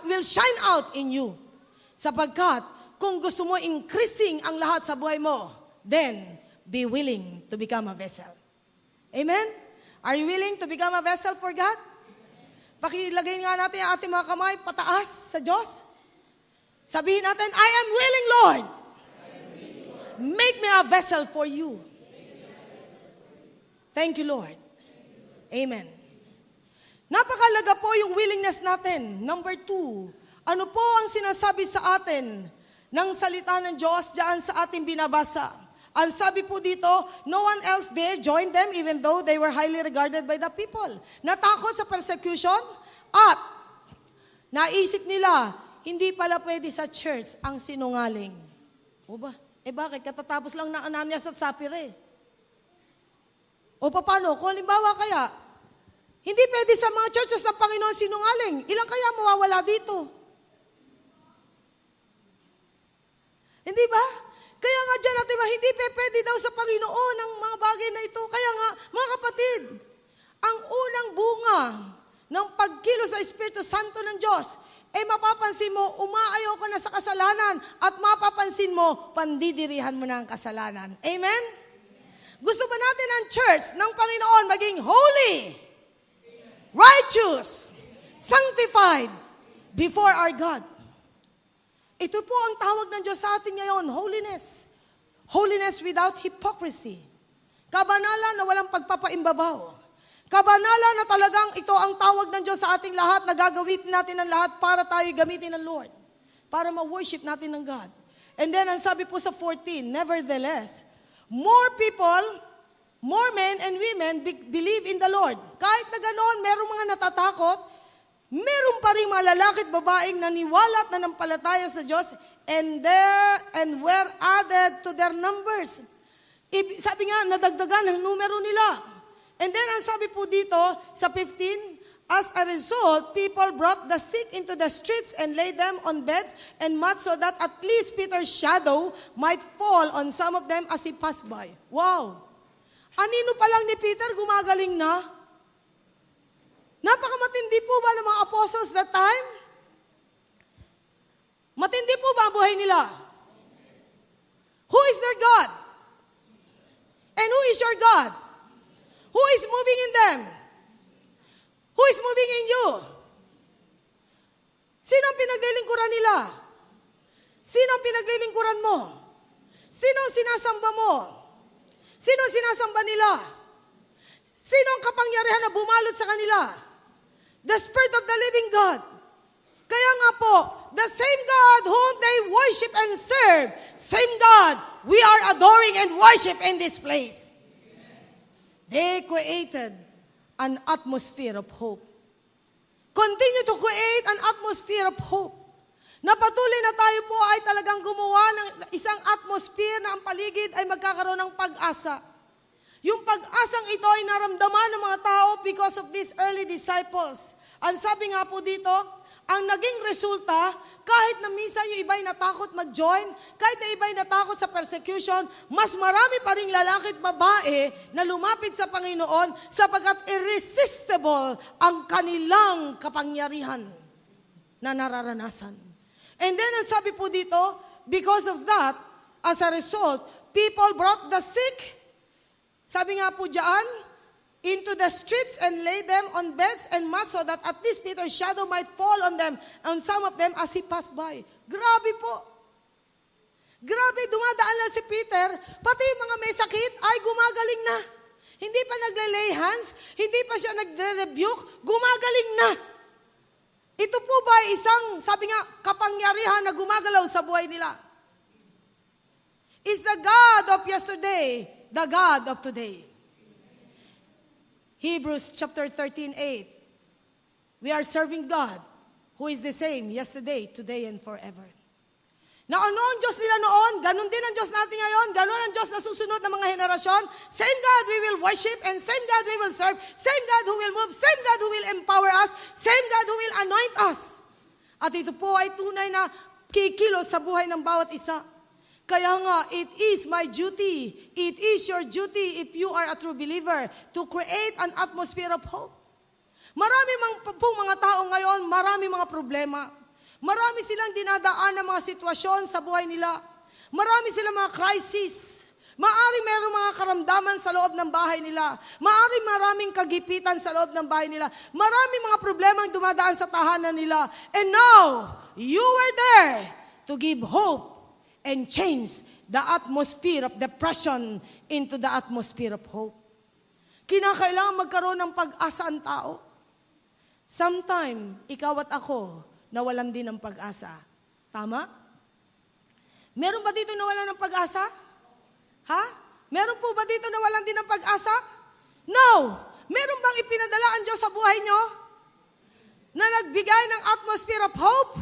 will shine out in you. Sapagkat, kung gusto mo increasing ang lahat sa buhay mo, then be willing to become a vessel. Amen? Are you willing to become a vessel for God? Pakilagay nga natin ang ating mga kamay pataas sa Diyos. Sabihin natin, I am willing, Lord. Make me a vessel for you. Thank you, Lord. Amen. Napakalaga po yung willingness natin. Number 2, ano po ang sinasabi sa atin ng salita ng Diyos diyan sa ating binabasa? Ang sabi po dito, no one else there joined them even though they were highly regarded by the people. Natakot sa persecution at naisip nila, hindi pala pwede sa church ang sinungaling. O ba? Bakit? Katatapos lang ng Ananias at Sapphira. O paano? Kung halimbawa kaya, hindi pwede sa mga churches ng Panginoon sinungaling. Ilang kaya mawawala dito? Hindi ba? Kaya nga dyan natin, hindi pwede daw sa Panginoon ang mga bagay na ito. Kaya nga, mga kapatid, ang unang bunga ng pagkilos sa Espiritu Santo ng Diyos, mapapansin mo, umaayaw ka na sa kasalanan at mapapansin mo, pandidirihan mo na ang kasalanan. Amen? Gusto ba natin ang church ng Panginoon maging holy, righteous, sanctified before our God? Ito po ang tawag ng Diyos sa atin ngayon, holiness. Holiness without hypocrisy. Kabanalan na walang pagpapaimbabaw. Kabanalan na talagang ito ang tawag ng Diyos sa ating lahat na gagawin natin ang lahat para tayo gamitin ng Lord. Para ma-worship natin ng God. And then, ang sabi po sa 14, nevertheless, more people, more men and women believe in the Lord. Kahit na ganoon, merong mga natatakot, meron pa rin mga lalaki at babaeng naniwala at nanampalataya sa Diyos and were added to their numbers. Sabi nga, nadagdagan ang numero nila. And then, ang sabi po dito sa 15, as a result, people brought the sick into the streets and laid them on beds and mats so that at least Peter's shadow might fall on some of them as he passed by. Wow! Anino pa lang ni Peter, gumagaling na? Napakamatindi po ba ng mga apostles that time? Matindi po ba ang buhay nila? Who is their God? And who is your God? Who is moving in them? Who is moving in you? Sino ang pinaglilingkuran nila? Sino ang pinaglilingkuran mo? Sino ang sinasamba mo? Sino ang sinasamba nila? Sino ang kapangyarihan na bumalot sa kanila? The Spirit of the living God. Kaya nga po, the same God whom they worship and serve, same God we are adoring and worship in this place. They created an atmosphere of hope. Continue to create an atmosphere of hope. Napatuloy na tayo po ay talagang gumawa ng isang atmosphere na ang paligid ay magkakaroon ng pag-asa. Yung pag-asang ito ay naramdaman ng mga tao because of these early disciples. Ang sabi nga po dito, ang naging resulta, kahit na minsan yung iba'y natakot mag-join, kahit na iba'y natakot sa persecution, mas marami pa ring lalaki at babae na lumapit sa Panginoon sapagkat irresistible ang kanilang kapangyarihan na nararanasan. And then, ang sabi po dito, because of that, as a result, people brought the sick, sabi nga po dyan, into the streets and lay them on beds and mats so that at least Peter's shadow might fall on them, on some of them as he passed by. Grabe po. Grabe, dumadaan lang si Peter, pati yung mga may sakit ay gumagaling na. Hindi pa nagle-lay hands, hindi pa siya nagre-rebuke, gumagaling na. Ito po ba isang, sabi nga, kapangyarihan na gumagalaw sa buhay nila? Is the God of yesterday the God of today? Hebrews chapter 13:8. We are serving God, who is the same yesterday, today, and forever. Na ano ang Diyos nila noon, ganun din ang Diyos natin ngayon, ganun ang Diyos na susunod ng mga henerasyon. Same God we will worship, and same God we will serve, same God who will move, same God who will empower us, same God who will anoint us. At ito po ay tunay na kikilos sa buhay ng bawat isa. Kaya nga, it is my duty, it is your duty if you are a true believer to create an atmosphere of hope. Marami pong mga tao ngayon, marami mga problema. Marami silang dinadaan ng mga sitwasyon sa buhay nila. Marami silang mga crisis. Maari mayroong mga karamdaman sa loob ng bahay nila. Maari maraming kagipitan sa loob ng bahay nila. Marami mga problemang dumadaan sa tahanan nila. And now, you were there to give hope and change the atmosphere of depression into the atmosphere of hope. Kinakailangan magkaroon ng pag-asa ang tao. Sometime, ikaw at ako, nawalan din ng pag-asa. Tama? Meron ba dito nawalan ng pag-asa? Ha? Meron po ba dito nawalan din ng pag-asa? No! Meron bang ipinadala ang Diyos sa buhay nyo? Na nagbigay ng atmosphere of hope?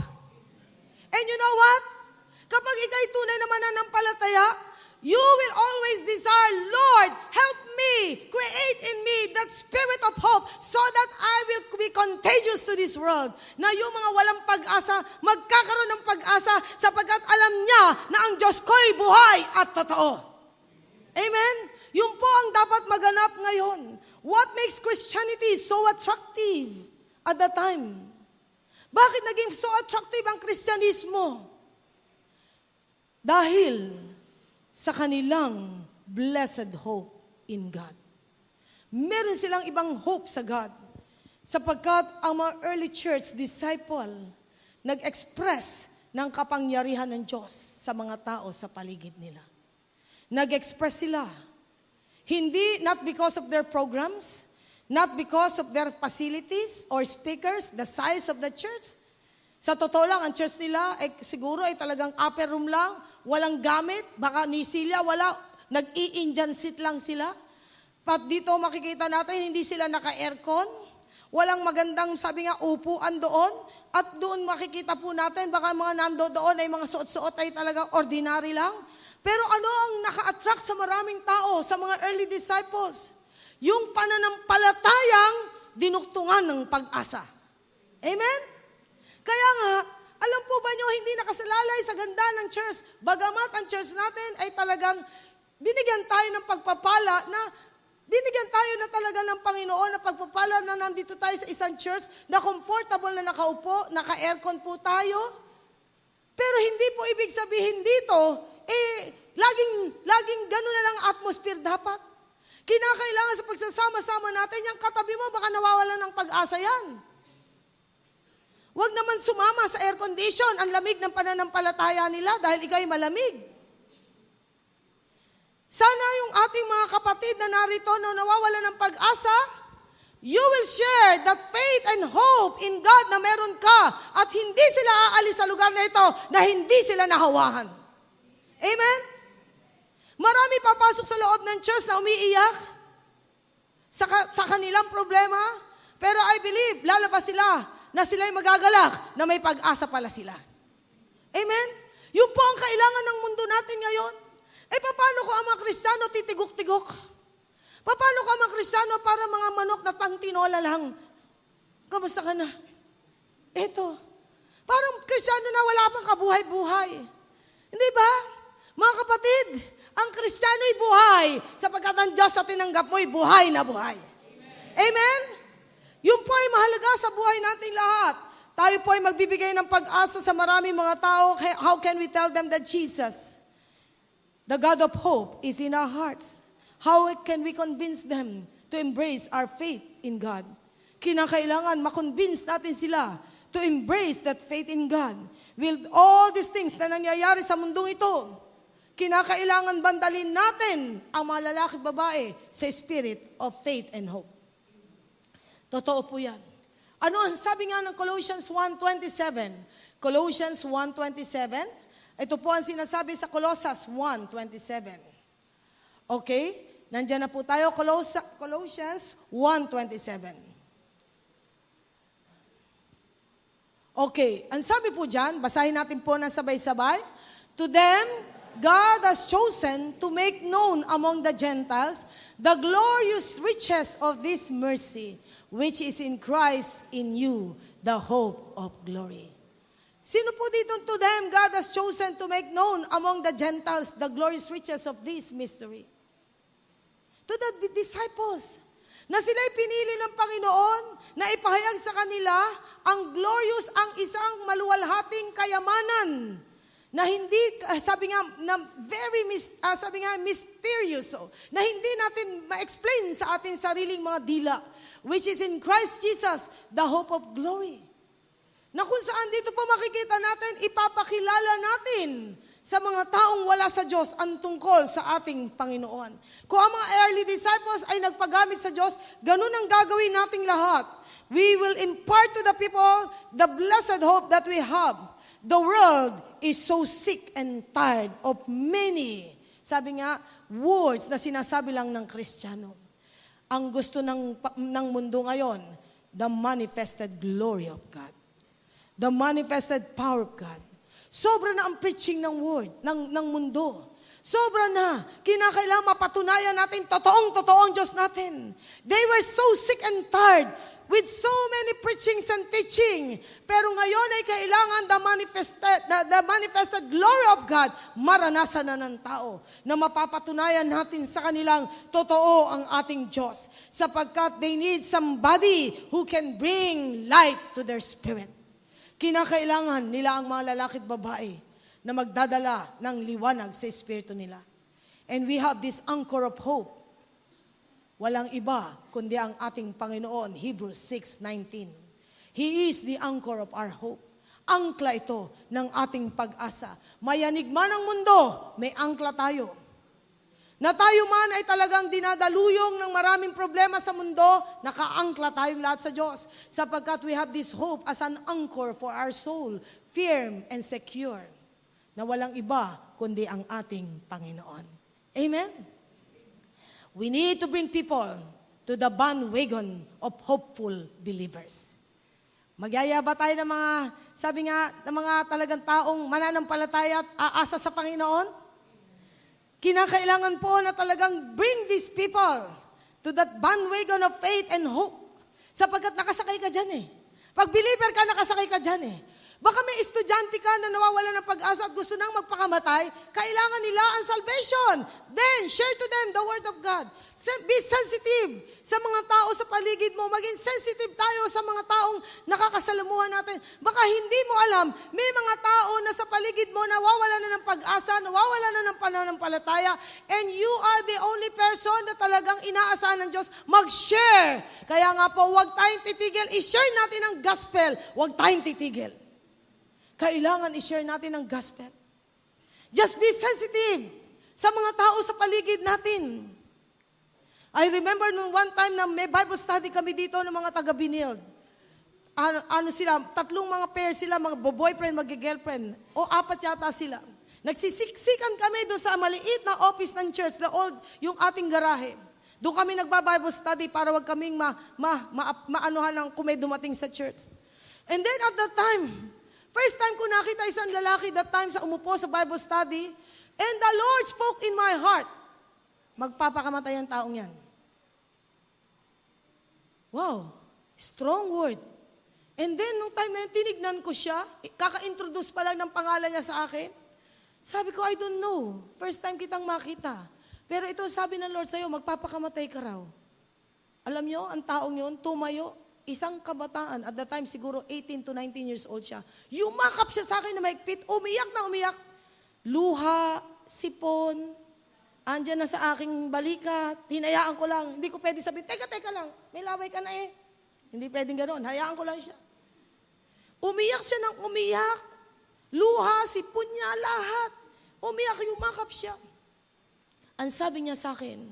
And you know what? Kapag ikaw'y tunay na mananampalataya, you will always desire, Lord, help me, create in me that spirit of hope so that I will be contagious to this world. Na yung mga walang pag-asa, magkakaroon ng pag-asa sapagkat alam niya na ang Diyos ko'y buhay at totoo. Amen? Yun po ang dapat maganap ngayon. What makes Christianity so attractive at that time? Bakit naging so attractive ang Kristyanismo? Dahil sa kanilang blessed hope in God. Meron silang ibang hope sa God. Sapagkat ang mga early church disciple nag-express ng kapangyarihan ng Diyos sa mga tao sa paligid nila. Nag-express sila. Hindi, not because of their programs, not because of their facilities or speakers, the size of the church. Sa totoo lang, ang church nila siguro ay talagang upper room lang, walang gamit, baka ni Silya, wala, nag-i-Indian seat lang sila. Pat dito makikita natin, hindi sila naka-aircon, walang magandang, sabi nga, upuan doon, at doon makikita po natin, baka mga nando doon ay mga suot-suot ay talagang ordinary lang. Pero ano ang naka-attract sa maraming tao, sa mga early disciples? Yung pananampalatayang dinuktungan ng pag-asa. Amen? Kaya nga, alam po ba nyo, hindi nakasalalay sa ganda ng church. Bagamat ang church natin ay talagang binigyan tayo ng pagpapala na binigyan tayo na talaga ng Panginoon na pagpapala na nandito tayo sa isang church na comfortable na nakaupo, naka-aircon po tayo. Pero hindi po ibig sabihin dito, laging gano'n na lang atmosphere dapat. Kinakailangan sa pagsasama-sama natin, yung katabi mo, baka nawawalan ng pag-asa yan. Huwag naman sumama sa air condition, ang lamig ng pananampalataya nila dahil ikaw'y malamig. Sana yung ating mga kapatid na narito na nawawalan ng pag-asa, you will share that faith and hope in God na meron ka at hindi sila aalis sa lugar na ito na hindi sila nahawahan. Amen? Marami papasok sa loob ng church na umiiyak sa kanilang problema, pero I believe, lalabas sila na sila'y magagalak na may pag-asa pala sila. Amen? Yun po ang kailangan ng mundo natin ngayon. Paano ko ang mga Kristiyano titigok-tigok? Paano ko ang mga Kristiyano para mga manok na pangtinola lang? Kamusta ka na? Eto. Parang Kristiyano na wala pang kabuhay-buhay. Hindi ba? Mga kapatid, ang Kristiyano'y buhay sapagkat ang Diyos na tinanggap mo'y buhay na buhay. Amen? Amen? Yun po ay mahalaga sa buhay nating lahat. Tayo po ay magbibigay ng pag-asa sa maraming mga tao. How can we tell them that Jesus, the God of hope, is in our hearts? How can we convince them to embrace our faith in God? Kinakailangan makonvince natin sila to embrace that faith in God. With all these things na nangyayari sa mundong ito, kinakailangan bandalin natin ang mga lalaki at babae sa spirit of faith and hope. Totoo po yan. Ano ang sabi nga ng Colossians 1:27? Colossians 1:27. Ito po ang sinasabi sa Colossians 1:27. Okay? Nandiyan na po tayo, Colossians 1:27. Okay, ang sabi po dyan, basahin natin po ng sabay-sabay. To them, God has chosen to make known among the Gentiles the glorious riches of this mercy, which is in Christ in you, the hope of glory. Sino po dito to them, God has chosen to make known among the Gentiles the glorious riches of this mystery? To the disciples, na sila'y pinili ng Panginoon na ipahayag sa kanila ang glorious, ang isang maluwalhating kayamanan na hindi, sabi nga, mysterious, na hindi natin ma-explain sa ating sariling mga dila, which is in Christ Jesus, the hope of glory. Na kung saan dito po makikita natin, ipapakilala natin sa mga taong wala sa Diyos ang tungkol sa ating Panginoon. Kung ang mga early disciples ay nagpagamit sa Diyos, ganun ang gagawin nating lahat. We will impart to the people the blessed hope that we have. The world is so sick and tired of many, sabi nga, words na sinasabi lang ng Kristiyano. Ang gusto ng mundo ngayon, the manifested glory of God. The manifested power of God. Sobra na ang preaching ng word, ng mundo. Sobra na. Kinakailangan mapatunayan natin, totoong Diyos natin. They were so sick and tired with so many preachings and teaching. Pero ngayon ay kailangan the manifested glory of God maranasan na ng tao na mapapatunayan natin sa kanilang totoo ang ating Diyos. Sapagkat they need somebody who can bring light to their spirit. Kinakailangan nila ang mga lalaki at babae na magdadala ng liwanag sa espiritu nila. And we have this anchor of hope. Walang iba kundi ang ating Panginoon, Hebrews 6:19. He is the anchor of our hope. Angkla ito ng ating pag-asa. Mayanig man ang mundo, may angkla tayo. Na tayo man ay talagang dinadaluyong ng maraming problema sa mundo, nakaangkla tayong lahat sa Diyos. Sapagkat we have this hope as an anchor for our soul, firm and secure, na walang iba kundi ang ating Panginoon. Amen? We need to bring people to the bandwagon of hopeful believers. Magyaya ba tayo ng mga, sabi nga, ng mga talagang taong mananampalataya at aasa sa Panginoon? Kinakailangan po na talagang bring these people to that bandwagon of faith and hope. Sapagkat nakasakay ka dyan eh. Pag believer ka, nakasakay ka dyan eh. Baka may estudyante ka na nawawala ng pag-asa at gusto nang magpakamatay, kailangan nila ang salvation. Then, share to them the word of God. Be sensitive sa mga tao sa paligid mo. Maging sensitive tayo sa mga taong nakakasalamuhan natin. Baka hindi mo alam, may mga tao na sa paligid mo nawawala na ng pag-asa, nawawala na ng pananampalataya, and you are the only person na talagang inaasahan ng Diyos. Mag-share. Kaya nga po, huwag tayong titigil. I-share natin ang gospel. Huwag tayong titigil. Kailangan i-share natin ang gospel. Just be sensitive sa mga tao sa paligid natin. I remember nung one time na may Bible study kami dito ng mga taga-Binild. Ano sila, tatlong mga pair sila, mga boyfriend, mag-girlfriend. O apat yata sila. Nagsisiksikan kami doon sa maliit na office ng church, yung ating garahe. Doon kami nagba-Bible study para wag kaming maanuhan ng kung may dumating sa church. And then at that time, first time ko nakita isang lalaki that time sa umupo sa Bible study, and the Lord spoke in my heart, magpapakamatay ang taong yan. Wow, strong word. And then, nung time na yun, tinignan ko siya, kaka-introduce pa lang ng pangalan niya sa akin. Sabi ko, I don't know. First time kitang makita. Pero ito, sabi ng Lord sa'yo, magpapakamatay ka raw. Alam nyo, ang taong yun, tumayo, isang kabataan, at the time siguro 18 to 19 years old siya. Yumakap siya sa akin na maigpit, umiyak na umiyak. Luha, sipon, andyan na sa aking balikat, hinayaan ko lang. Hindi ko pwede sabihin, teka lang, may laway ka na eh. Hindi pwedeng ganoon, hayaan ko lang siya. Umiyak siya ng umiyak. Luha, sipon niya, lahat. Umiyak, yumakap siya. Ang sabi niya sa akin,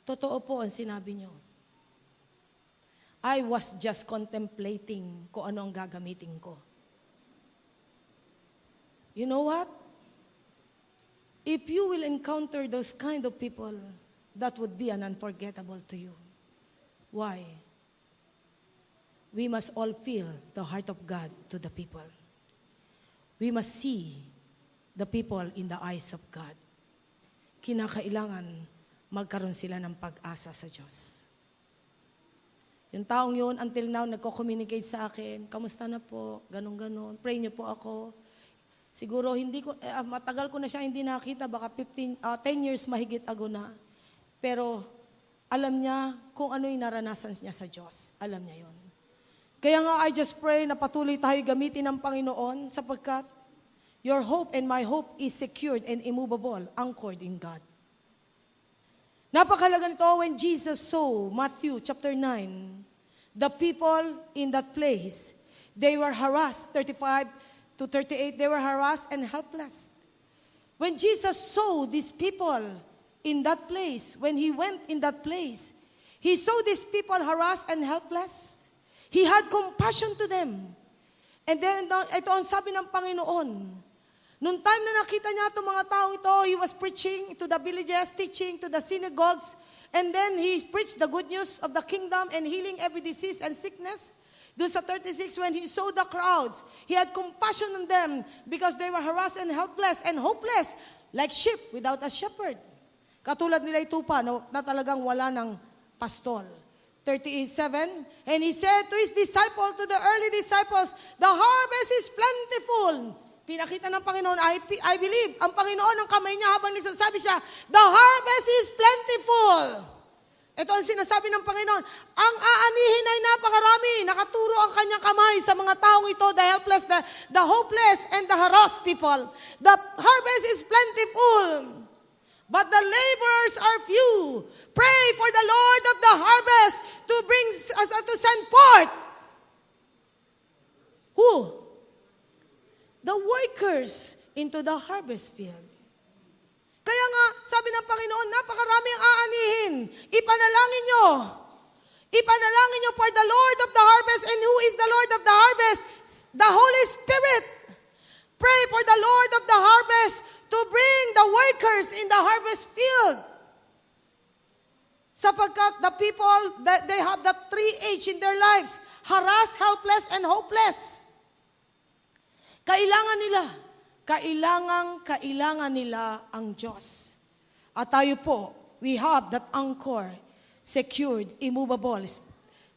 totoo po ang sinabi niyo. I was just contemplating kung ano ang gagamitin ko. You know what? If you will encounter those kind of people, that would be an unforgettable to you. Why? We must all feel the heart of God to the people. We must see the people in the eyes of God. Kinakailangan magkaroon sila ng pag-asa sa Diyos. Yung taong yun, until now, nagko-communicate sa akin, kamusta na po, ganun-ganon, pray niyo po ako. Siguro, matagal ko na siya hindi nakita, baka 10 years mahigit ago na. Pero, alam niya kung ano yung naranasan niya sa Diyos. Alam niya yun. Kaya nga, I just pray na patuloy tayo gamitin ng Panginoon sapagkat your hope and my hope is secured and immovable, anchored in God. Napakalaga nito when Jesus saw, Matthew chapter 9, the people in that place, they were harassed, 35 to 38, they were harassed and helpless. When Jesus saw these people in that place, when He went in that place, He saw these people harassed and helpless. He had compassion to them. And then, ito ang sabi ng Panginoon. Noong time na nakita niya itong mga taong ito, He was preaching to the villages, teaching to the synagogues, and then He preached the good news of the kingdom and healing every disease and sickness. Doon sa 36, when He saw the crowds, He had compassion on them because they were harassed and helpless and hopeless, like sheep without a shepherd. Katulad nila ito pa, na talagang wala ng pastol. 37, and He said to His disciples, to the early disciples, the harvest is plentiful. Pinakita ng Panginoon, I believe, ang Panginoon ang kamay niya habang nagsasabi siya, the harvest is plentiful. Ito ang sinasabi ng Panginoon, ang aanihin ay napakarami, nakaturo ang kanyang kamay sa mga taong ito, the helpless, the hopeless, and the harassed people. The harvest is plentiful, but the laborers are few. Pray for the Lord of the harvest to send forth. Who? The workers into the harvest field. Kaya nga, sabi ng Panginoon, napakaraming aanihin. Ipanalangin nyo. Ipanalangin nyo for the Lord of the harvest. And who is the Lord of the harvest? The Holy Spirit. Pray for the Lord of the harvest to bring the workers in the harvest field. Sapagkat the people, they have the 3 H in their lives. Harassed, helpless, and hopeless. Kailangan nila ang Diyos. At tayo po, we have that anchor, secured, immovable,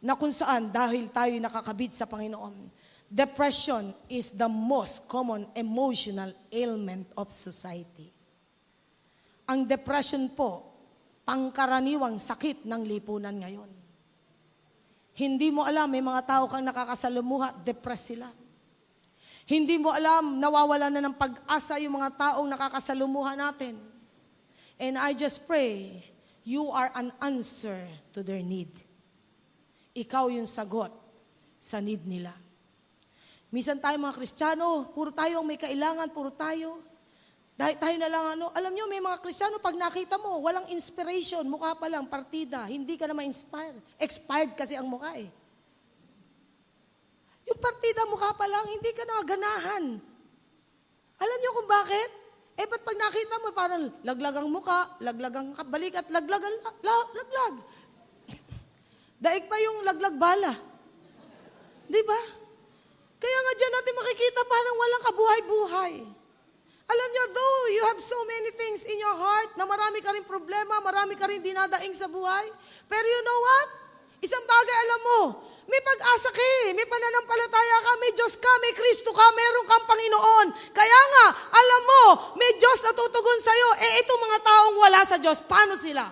na kung saan dahil tayo nakakabit sa Panginoon. Depression is the most common emotional ailment of society. Ang depression po, pangkaraniwang sakit ng lipunan ngayon. Hindi mo alam, may mga tao kang nakakasalumuha, depressed sila. Hindi mo alam, nawawala na ng pag-asa yung mga taong nakakasalumuha natin. And I just pray, you are an answer to their need. Ikaw yung sagot sa need nila. Minsan tayo mga Kristiyano, puro tayo ang may kailangan, puro tayo. Dahil tayo na lang, alam nyo, may mga Kristiyano, pag nakita mo, walang inspiration, mukha pa lang, partida, hindi ka na ma-inspire. Expired kasi ang mukha eh. Yung partida mukha pa lang, hindi ka na ganahan. Alam niyo kung bakit? Ba't pag nakita mo, parang laglag ang mukha, laglag ang balik at laglag. Daig pa yung laglag bala. Di ba? Kaya nga dyan natin makikita parang walang kabuhay-buhay. Alam niyo, though you have so many things in your heart, na marami ka rin problema, marami ka rin dinadaing sa buhay, pero you know what? Isang bagay alam mo, may pag-asa ka eh, may pananampalataya ka, may Diyos ka, may Kristo ka, meron kang Panginoon. Kaya nga, alam mo, may Diyos na tutugon sa'yo. Itong mga taong wala sa Diyos, paano sila?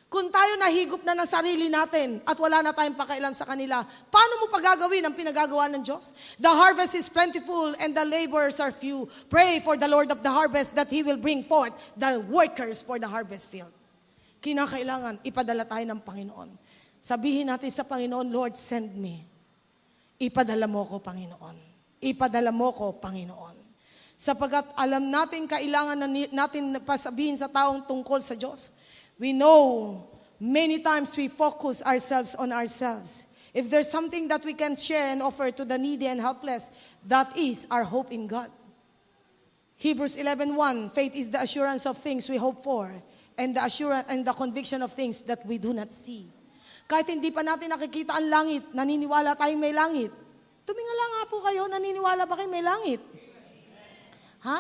Kung tayo nahigop na ng sarili natin at wala na tayong pakialam sa kanila, paano mo pagagawin ang pinagagawa ng Diyos? The harvest is plentiful and the laborers are few. Pray for the Lord of the harvest that He will bring forth the workers for the harvest field. Kinakailangan, ipadala tayo ng Panginoon. Sabihin natin sa Panginoon, Lord, send me. Ipadala mo ko, Panginoon. Ipadala mo ko, Panginoon. Sapagat alam natin, kailangan natin pasabihin sa taong tungkol sa Diyos. We know, many times we focus ourselves on ourselves. If there's something that we can share and offer to the needy and helpless, that is our hope in God. Hebrews 11:1, faith is the assurance of things we hope for and the assurance and the conviction of things that we do not see. Kahit hindi pa natin nakikita ang langit, naniniwala tayong may langit. Tumingala nga po kayo, naniniwala ba kayo may langit? Ha?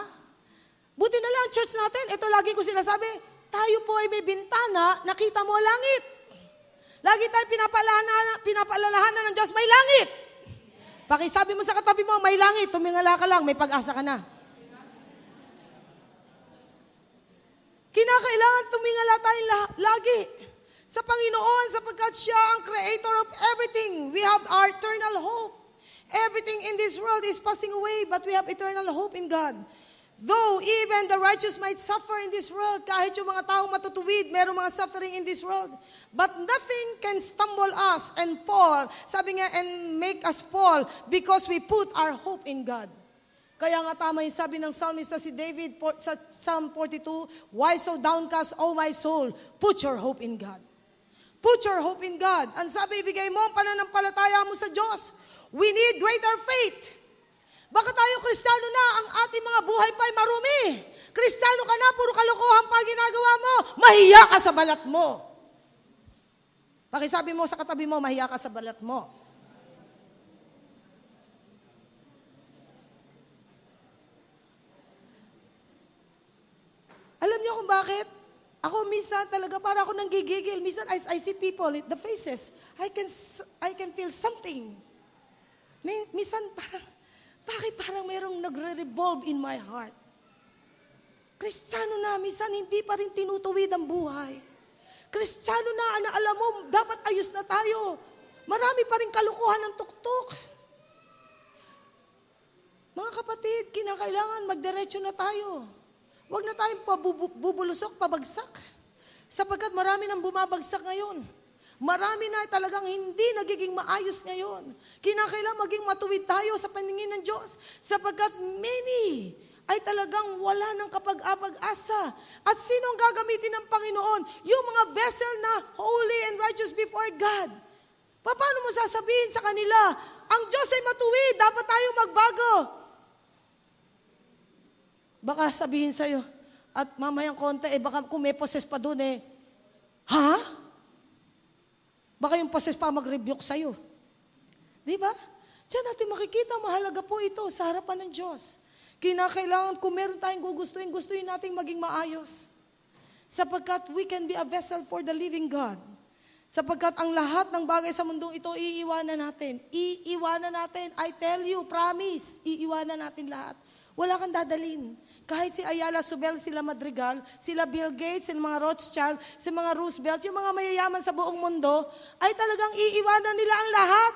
Buti na lang, church natin, ito lagi ko sinasabi, tayo po ay may bintana, nakita mo ang langit. Lagi tayong pinapaalalahanan ng Diyos, may langit. Pakisabi mo sa katabi mo, may langit, tumingala ka lang, may pag-asa ka na. Kinakailangan tumingala tayong lagi sa Panginoon sapagkat siya ang creator of everything. We have our eternal hope. Everything in this world is passing away, but we have eternal hope in God. Though even the righteous might suffer in this world, kahit yung mga taong matutuwid, merong mga suffering in this world. But nothing can stumble us and fall, sabi nga, and make us fall because we put our hope in God. Kaya nga tama yung sabi ng psalmista si David sa Psalm 42, why so downcast, O my soul? Put your hope in God. Put your hope in God. Ang sabi, ibigay mo ang pananampalataya mo sa Diyos. We need greater faith. Baka tayo Kristiyano na, ang ating mga buhay pa'y marumi. Kristiyano ka na, puro kalokohan pa ginagawa mo. Mahiya ka sa balat mo. Pakisabi mo sa katabi mo, mahiya ka sa balat mo. Alam niyo kung bakit? Ako minsan talaga para ako nanggigigil. Minsan I see people, the faces. I can feel something. Minsan parang, bakit parang merong nagre-revolve in my heart? Kristiyano na, minsan hindi pa rin tinutuwid ang buhay. Kristiyano na, alam mo, dapat ayos na tayo. Marami pa rin kalukuhan ng tuktok. Mga kapatid, kinakailangan magdiretso na tayo. Huwag na tayong bubulusok, pabagsak. Sapagkat marami nang bumabagsak ngayon. Marami na talagang hindi nagiging maayos ngayon. Kinakailangan maging matuwid tayo sa paningin ng Diyos. Sapagkat many ay talagang wala ng kapag-apag-asa. At sinong gagamitin ng Panginoon? Yung mga vessel na holy and righteous before God. Paano mo sasabihin sa kanila, ang Diyos ay matuwid, dapat tayo magbago. Baka sabihin sa'yo, at mamayang konti, baka kung may poses pa doon ha? Baka yung poses pa mag-rebuke sa'yo. Di ba? Diyan natin makikita, mahalaga po ito sa harapan ng Diyos. Kinakailangan, kung meron tayong gustuin nating maging maayos. Sapagkat we can be a vessel for the living God. Sapagkat ang lahat ng bagay sa mundong ito, iiwanan natin. Iiwanan natin. I tell you, promise, iiwanan natin lahat. Wala kang dadalhin. Kahit si Ayala Subel, sila Madrigal, sila Bill Gates, sila mga Rothschild, si mga Roosevelt, yung mga mayayaman sa buong mundo, ay talagang iiwanan nila ang lahat.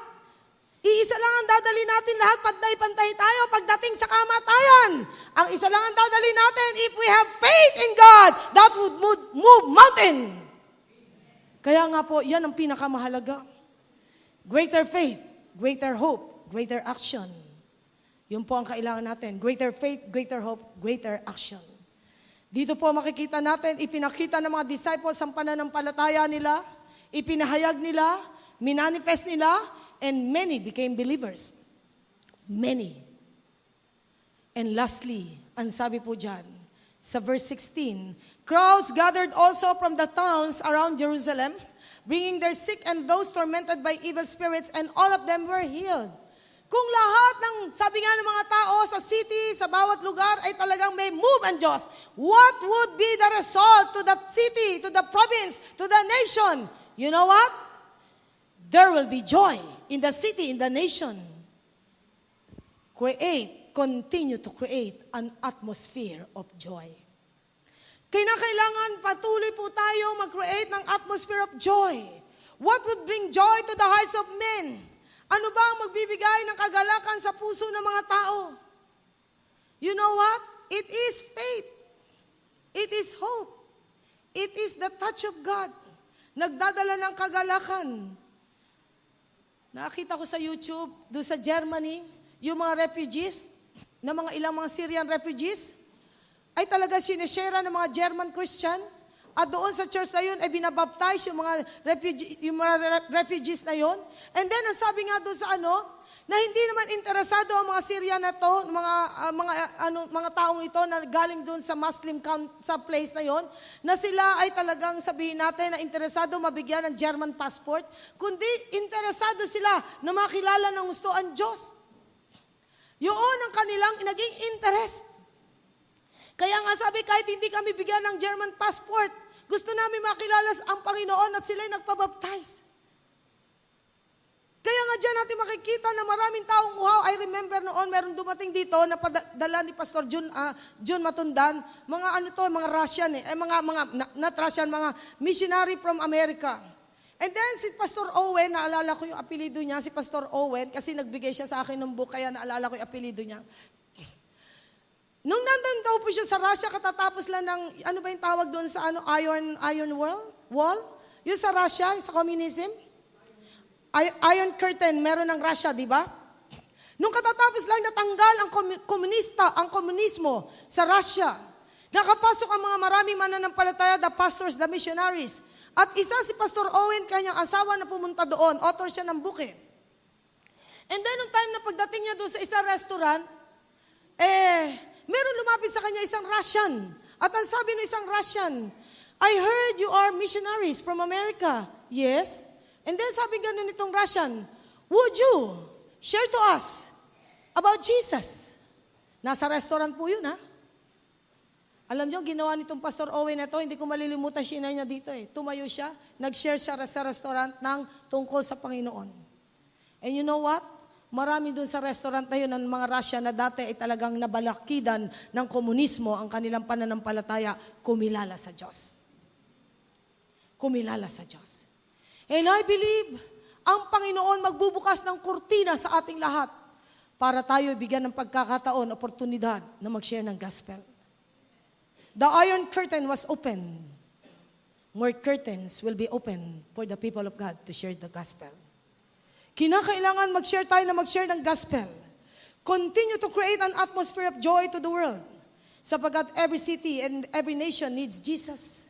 Iisa lang ang dadalhin natin lahat, pantay-pantay tayo, pagdating sa kamatayan. Ang isa lang ang dadalhin natin, if we have faith in God, that would move mountain. Kaya nga po, yan ang pinakamahalaga. Greater faith, greater hope, greater action. Yun po ang kailangan natin. Greater faith, greater hope, greater action. Dito po makikita natin, ipinakita ng mga disciples ang pananampalataya nila, ipinahayag nila, minanifest nila, and many became believers. Many. And lastly, ang sabi po dyan, sa verse 16, crowds gathered also from the towns around Jerusalem, bringing their sick and those tormented by evil spirits, and all of them were healed. Kung lahat ng, sabi nga ng mga tao sa city, sa bawat lugar, ay talagang may move ang Diyos, what would be the result to the city, to the province, to the nation? You know what? There will be joy in the city, in the nation. Continue to create an atmosphere of joy. Kailangan patuloy po tayo mag-create ng atmosphere of joy. What would bring joy to the hearts of men? Ano ba ang magbibigay ng kagalakan sa puso ng mga tao? You know what? It is faith. It is hope. It is the touch of God. Nagdadala ng kagalakan. Nakita ko sa YouTube, doon sa Germany, yung mga refugees, na mga ilang mga Syrian refugees, ay talaga sinishare ng mga German Christian. At doon sa church na yun, ay binabaptize yung mga refugees na yun. And then, ang sabi nga doon sa na hindi naman interesado ang mga Syrian na to, mga taong ito na galing doon sa Muslim sa place na yon, na sila ay talagang sabihin natin na interesado mabigyan ng German passport, kundi interesado sila na makilala ng gusto ang Diyos. Yun ang kanilang naging interest. Kaya nga sabi, kahit hindi kami bigyan ng German passport, gusto namin makilala ang Panginoon at sila'y nagpabaptize. Kaya nga dyan natin makikita na maraming taong uhaw. I remember noon, meron dumating dito na padala ni Pastor Jun Matundan, mga Russian not Russian, mga missionary from America. And then si Pastor Owen, naalala ko yung apelido niya, si Pastor Owen, kasi nagbigay siya sa akin ng book, kaya naalala ko yung apelido niya. Nung nandun daw po siya sa Russia, katatapos lang ng, ano ba yung tawag doon sa iron wall? Yung sa Russia, sa communism? Iron Curtain, meron ng Russia, di ba? Nung katatapos lang natanggal ang komunismo sa Russia, nakapasok ang mga maraming mananampalataya, the pastors, the missionaries. At isa si Pastor Owen, kanyang asawa na pumunta doon, author siya ng book eh. And then, nung time na pagdating niya doon sa isang restaurant, meron lumapit sa kanya isang Russian. At ang sabi ng isang Russian, I heard you are missionaries from America. Yes. And then sabi ganun itong Russian, would you share to us about Jesus? Nasa restaurant po yun, ha? Alam nyo, ginawa nitong Pastor Owen na to, hindi ko malilimutan sinay niya dito eh. Tumayo siya, nag-share siya sa restaurant ng tungkol sa Panginoon. And you know what? Marami dun sa restaurant na yun ng mga Russia na dati ay talagang nabalakidan ng komunismo ang kanilang pananampalataya, kumilala sa Diyos. Kumilala sa Diyos. And I believe, ang Panginoon magbubukas ng kurtina sa ating lahat para tayo bigyan ng pagkakataon, oportunidad na mag-share ng gospel. The iron curtain was open. More curtains will be open for the people of God to share the gospel. Kinakailangan mag-share tayo na mag-share ng gospel. Continue to create an atmosphere of joy to the world. Sapagkat every city and every nation needs Jesus.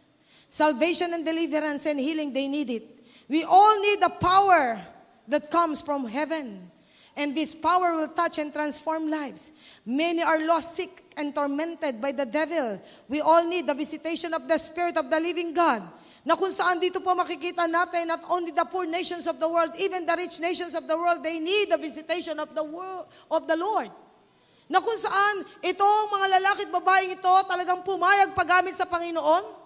Salvation and deliverance and healing, they need it. We all need the power that comes from heaven. And this power will touch and transform lives. Many are lost, sick, and tormented by the devil. We all need the visitation of the Spirit of the living God. Na kung saan dito po makikita natin, not only the poor nations of the world, even the rich nations of the world, they need the visitation of the Lord. Na kung saan itong mga lalaki at babaeng ito talagang pumayag paggamit sa Panginoon.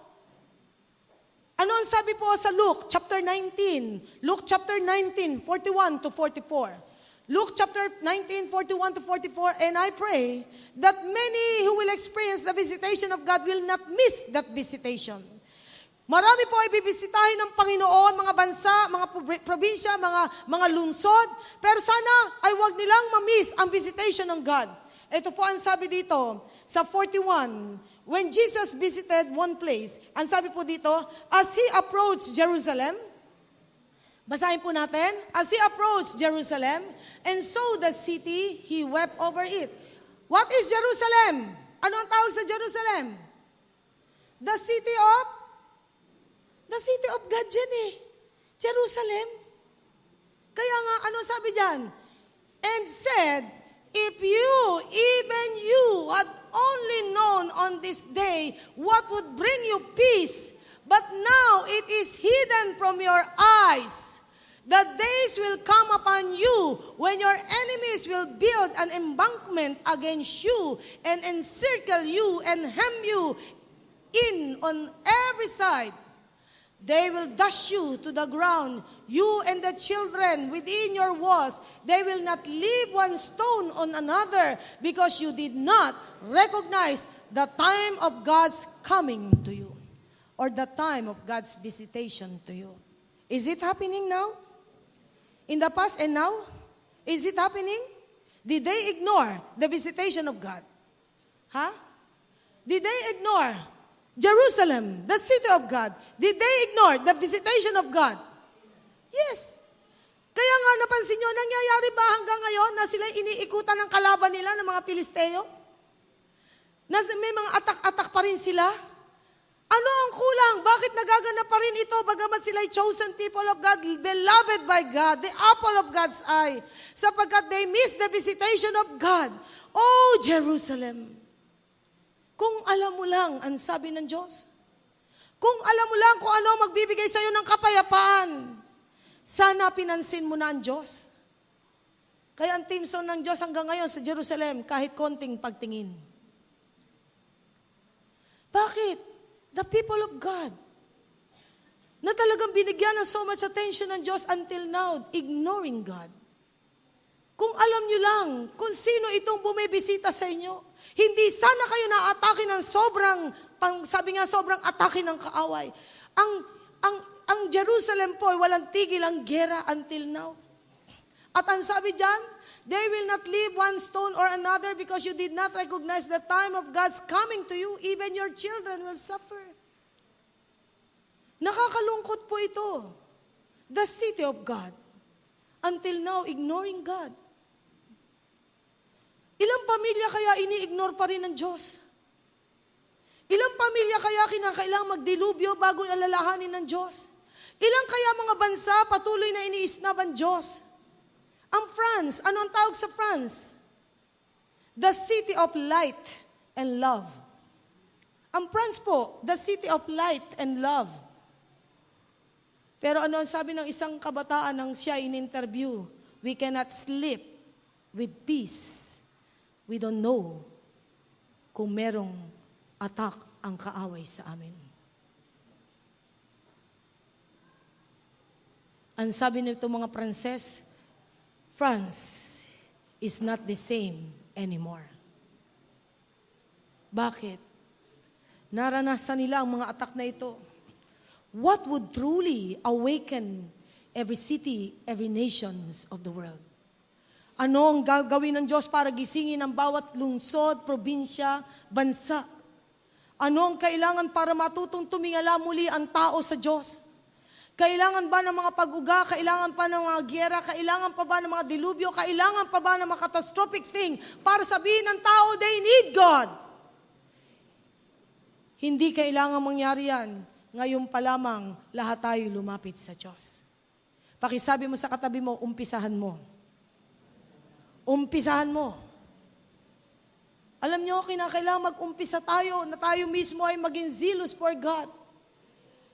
Ano ang sabi po sa Luke chapter 19? Luke chapter 19, 41 to 44. Luke chapter 19, 41 to 44, and I pray that many who will experience the visitation of God will not miss that visitation. Marami po ay bibisitahin ng Panginoon, mga bansa, mga probinsya, mga lungsod, pero sana ay wag nilang ma-miss ang visitation ng God. Ito po ang sabi dito sa 41, when Jesus visited one place, ang sabi po dito, as He approached Jerusalem, basahin po natin, as He approached Jerusalem, and saw the city, He wept over it. What is Jerusalem? Ano ang tawag sa Jerusalem? The city of God dyan eh. Jerusalem. Kaya nga, ano sabi dyan? And said, if you, even you, had only known on this day what would bring you peace, but now it is hidden from your eyes. The days will come upon you when your enemies will build an embankment against you and encircle you and hem you in on every side. They will dash you to the ground, you and the children within your walls. They will not leave one stone on another because you did not recognize the time of God's coming to you or the time of God's visitation to you. Is it happening now? In the past and now? Is it happening? Did they ignore the visitation of God? Huh? Did they ignore Jerusalem, the city of God? Did they ignore the visitation of God? Yes. Kaya nga napansin nyo, nangyayari ba hanggang ngayon na sila iniikutan ng kalaban nila ng mga Pilisteo? Na may mga atak-atak pa rin sila? Ano ang kulang? Bakit nagaganap pa rin ito bagamat sila'y chosen people of God, beloved by God, the apple of God's eye, sapagkat they miss the visitation of God. Oh, Jerusalem! Kung alam mo lang ang sabi ng Diyos, kung alam mo lang kung ano ang magbibigay sa iyo ng kapayapaan, sana pinansin mo na ang Diyos. Kaya ang theme song ng Diyos hanggang ngayon sa Jerusalem, kahit konting pagtingin. Bakit? The people of God, na talagang binigyan ng so much attention ng Diyos until now, ignoring God. Kung alam nyo lang kung sino itong bumibisita sa inyo, hindi sana kayo na-atake ng sabi nga, sobrang atake ng kaaway. Ang Jerusalem po ay walang tigil ang gera until now. At ang sabi dyan, they will not leave one stone or another because you did not recognize the time of God's coming to you. Even your children will suffer. Nakakalungkot po ito. The city of God. Until now, ignoring God. Ilang pamilya kaya ini-ignore pa rin ng Diyos? Ilang pamilya kaya kinakailangang magdilubyo bago alalahanin ng Diyos? Ilang kaya mga bansa patuloy na iniisnab ang Diyos? Ang France, ano ang tawag sa France? The city of light and love. Ang France po, the city of light and love. Pero ano ang sabi ng isang kabataan nang siya in-interview? We cannot sleep with peace. We don't know kung merong attack ang kaaway sa amin. Ang sabi nito mga Pranses, France is not the same anymore. Bakit? Naranasan nila ang mga attack na ito. What would truly awaken every city, every nations of the world? Ano ang gagawin ng Diyos para gisingin ang bawat lungsod, probinsya, bansa? Ano ang kailangan para matutong tumingala muli ang tao sa Diyos? Kailangan ba ng mga pag-uga? Kailangan pa ng mga gyera? Kailangan pa ba ng mga dilubyo? Kailangan pa ba ng mga catastrophic thing para sabihin ng tao, they need God? Hindi kailangan mangyari yan. Ngayon pa lamang, lahat tayo lumapit sa Diyos. Pakisabi mo sa katabi mo, umpisahan mo. Umpisahan mo. Alam nyo, kinakailangan mag-umpisa tayo na tayo mismo ay maging zealous for God.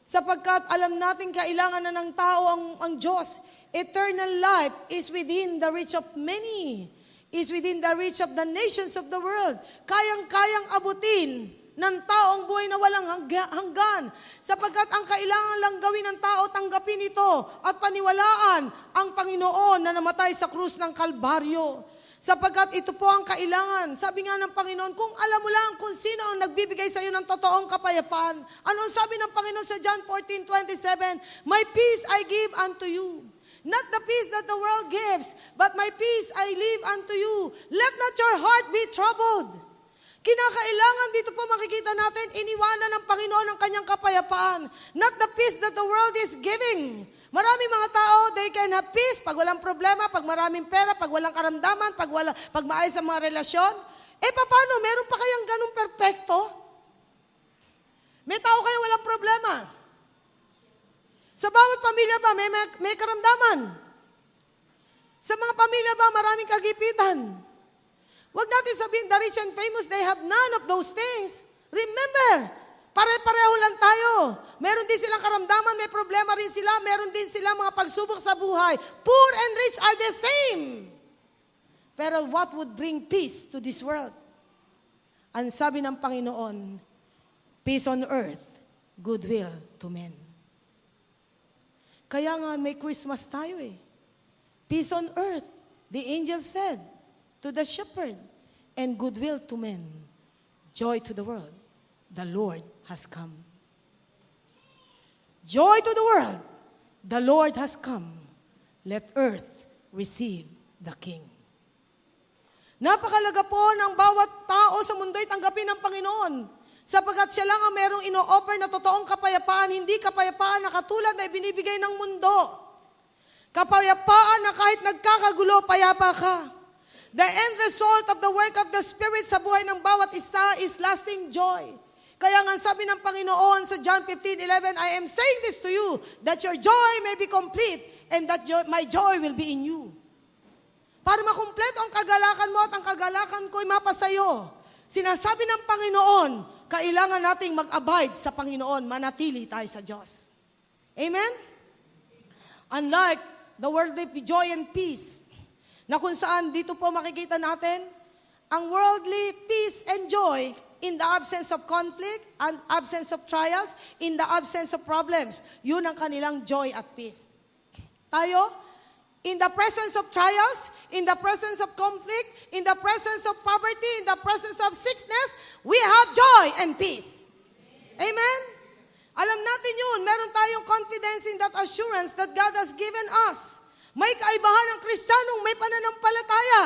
Sapagkat alam natin kailangan na ng tao ang Diyos. Eternal life is within the reach of many. Is within the reach of the nations of the world. Kayang-kayang abutin ng taong buhay na walang hanggan. Sapagkat ang kailangan lang gawin ng tao, tanggapin ito at paniwalaan ang Panginoon na namatay sa krus ng Kalbaryo. Sapagkat ito po ang kailangan. Sabi nga ng Panginoon, kung alam mo lang kung sino ang nagbibigay sa iyo ng totoong kapayapaan. Anong sabi ng Panginoon sa John 14:27? My peace I give unto you. Not the peace that the world gives, but my peace I leave unto you. Let not your heart be troubled. Kinakailangan dito po makikita natin, iniwanan ng Panginoon ang kanyang kapayapaan. Not the peace that the world is giving. Maraming mga tao, they can have peace pag walang problema, pag maraming pera, pag walang karamdaman, pag maayos ang mga relasyon. Paano? Meron pa kayang ganun perpekto? May tao kayo walang problema. Sa bawat pamilya ba, may karamdaman? Sa mga pamilya ba, maraming kagipitan? Huwag natin sabihin, the rich and famous, they have none of those things. Remember, pare-pareho lang tayo. Meron din silang karamdaman, may problema rin sila, meron din silang mga pagsubok sa buhay. Poor and rich are the same. Pero what would bring peace to this world? Ang sabi ng Panginoon, peace on earth, goodwill to men. Kaya nga may Christmas tayo eh. Peace on earth, the angel said, to the shepherd, and goodwill to men, joy to the world, the Lord has come. Joy to the world, the Lord has come. Let earth receive the King. Napakalaga po ng bawat tao sa mundo'y tanggapin ng Panginoon, sapagkat siya lang ang merong ino-offer na totoong kapayapaan, hindi kapayapaan na katulad na ibinibigay ng mundo. Kapayapaan na kahit nagkakagulo, payapa ka. The end result of the work of the Spirit sa buhay ng bawat isa is lasting joy. Kaya nga sabi ng Panginoon sa John 15:11, I am saying this to you, that your joy may be complete, and that my joy will be in you. Para makumpleto ang kagalakan mo at ang kagalakan ko'y mapasayo. Sinasabi ng Panginoon, kailangan nating mag-abide sa Panginoon, manatili tayo sa Diyos. Amen? Unlike the worldly joy and peace, na kung saan dito po makikita natin, ang worldly peace and joy in the absence of conflict, and absence of trials, in the absence of problems. Yun ang kanilang joy at peace. Tayo, in the presence of trials, in the presence of conflict, in the presence of poverty, in the presence of sickness, we have joy and peace. Amen? Alam natin yun, meron tayong confidence in that assurance that God has given us. May kaibahan ng Kristiyanong may pananampalataya.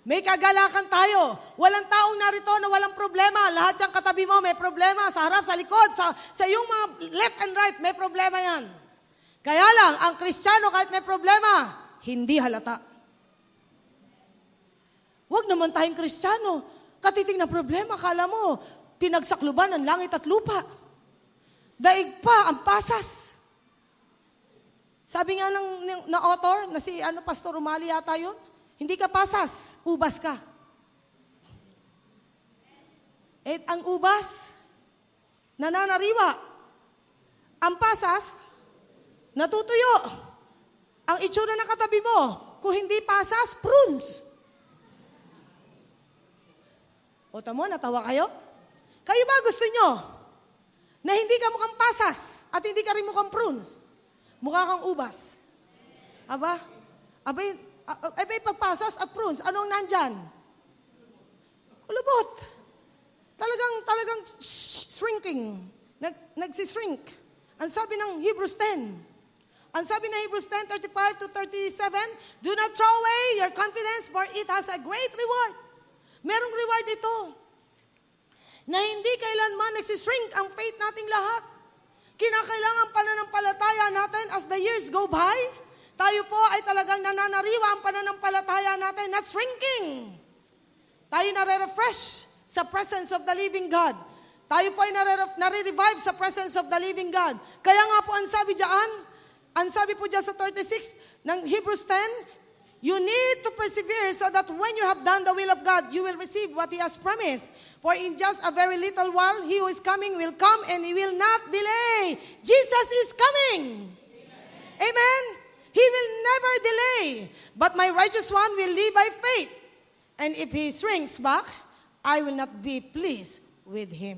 May kagalakan tayo. Walang taong narito na walang problema. Lahat yung katabi mo may problema. Sa harap, sa likod, sa iyong mga left and right, may problema yan. Kaya lang, ang Kristiyano kahit may problema, hindi halata. Huwag naman tayong Kristiyano. Katiting na problema, kala mo, pinagsakluban ng langit at lupa. Daig pa ang pasas. Sabi nga na author, na si Pastor Umali yata yun, hindi ka pasas, ubas ka. Eh, ang ubas, nananariwa. Ang pasas, natutuyo. Ang itsura ng katabi mo, kung hindi pasas, prunes. O tamo, natawa kayo? Kayo ba gusto nyo na hindi ka mukhang pasas at hindi ka rin mukhang prunes? Mukha kang ubas. Aba? Abay, pagpasas at prunes, anong nandyan? Kulubot. Talagang shrinking. Nagsishrink. Ang sabi ng Hebrews 10. Ang sabi ng Hebrews 10:35-37, do not throw away your confidence, for it has a great reward. Merong reward ito. Na hindi kailanman nagsishrink ang faith nating lahat. Kinakailangan pananampalataya natin as the years go by. Tayo po ay talagang nananariwa ang pananampalataya natin, not shrinking. Tayo nare-refresh sa presence of the living God. Tayo po ay nare-revive sa presence of the living God. Kaya nga po ang sabi po dyan sa 36 ng Hebrews 10, you need to persevere so that when you have done the will of God, you will receive what He has promised. For in just a very little while, He who is coming will come and He will not delay. Jesus is coming. Amen? He will never delay. But my righteous one will live by faith. And if he shrinks back, I will not be pleased with him.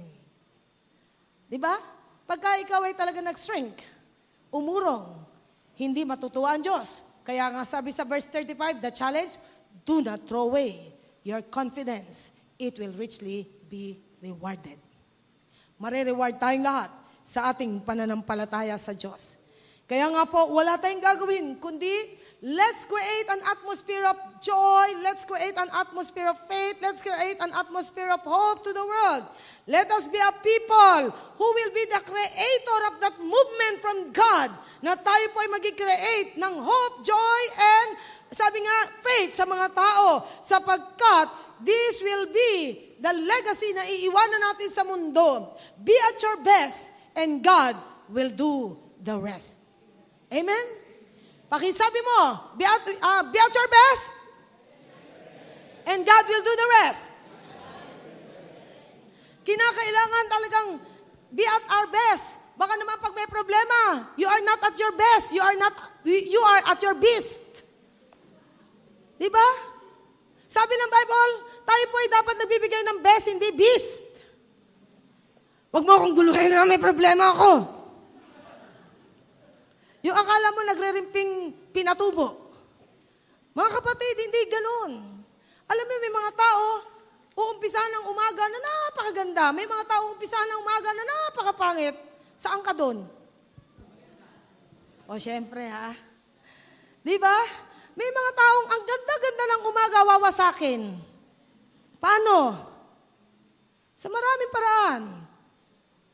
Diba? Pagka ikaw ay talaga nag-shrink, umurong, hindi matutuwa ang Diyos. Kaya nga sabi sa verse 35, the challenge, do not throw away your confidence. It will richly be rewarded. Mare-reward tayong lahat sa ating pananampalataya sa Diyos. Kaya nga po, wala tayong gagawin, kundi let's create an atmosphere of joy, let's create an atmosphere of faith, let's create an atmosphere of hope to the world. Let us be a people who will be the creator of that movement from God, na tayo po ay mag-create ng hope, joy, and sabi nga, faith sa mga tao, sapagkat this will be the legacy na iiwanan natin sa mundo. Be at your best, and God will do the rest. Amen? Pakisabi mo, be at your best, and God will do the rest. Kinakailangan talagang be at our best. Baka naman pag may problema, you are not at your best, you are at your beast. Diba? Sabi ng Bible, tayo po ay dapat nagbibigay ng best, hindi beast. Huwag mo akong guluhin na may problema ako. Yung akala mo nagre-rimping pinatubo. Mga kapatid, hindi ganun. Alam mo, may mga tao, uumpisahan ng umaga na napakaganda. May mga tao uumpisahan ng umaga na napakapangit. Saan ka doon? O, syempre ha. Di ba? May mga taong ang ganda-ganda ng umaga wawasakin. Paano? Sa maraming paraan.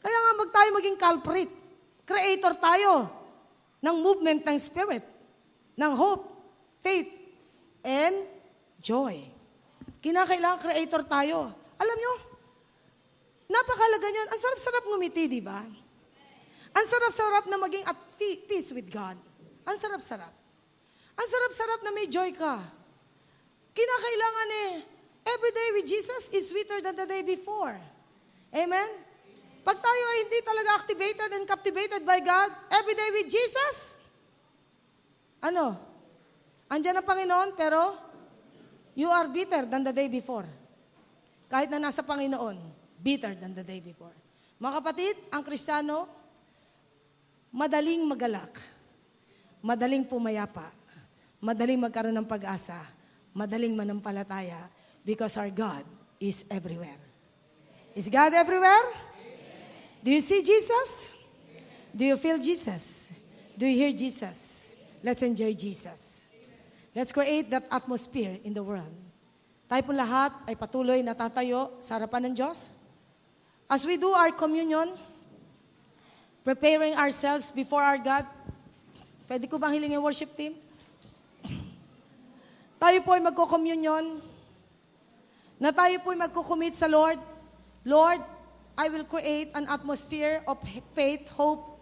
Kaya nga tayo maging culprit. Creator tayo ng movement ng spirit, ng hope, faith, and joy. Kinakailangan creator tayo. Alam nyo, Napakalaga niyan. Ang sarap-sarap ngumiti, di ba? Ang sarap-sarap na maging at peace with God. Ang sarap-sarap. Ang sarap-sarap na may joy ka. Kinakailangan every day with Jesus is sweeter than the day before. Amen? Pag tayo ay hindi talaga activated and captivated by God, every day with Jesus, andyan ang Panginoon, pero you are bitter than the day before. Kahit na nasa Panginoon, bitter than the day before. Mga kapatid, ang Kristiyano, madaling magalak, madaling pumayapa, madaling magkaroon ng pag-asa, madaling manampalataya, because our God is everywhere. Is God everywhere? Do you see Jesus? Do you feel Jesus? Do you hear Jesus? Let's enjoy Jesus. Let's create that atmosphere in the world. Tayo po lahat ay patuloy na tatayo sa harapan ng Diyos. As we do our communion, preparing ourselves before our God, pwede ko bang hilingin worship team? Tayo po ay magko-communion, na tayo po ay magko-commit sa Lord. Lord, I will create an atmosphere of faith, hope,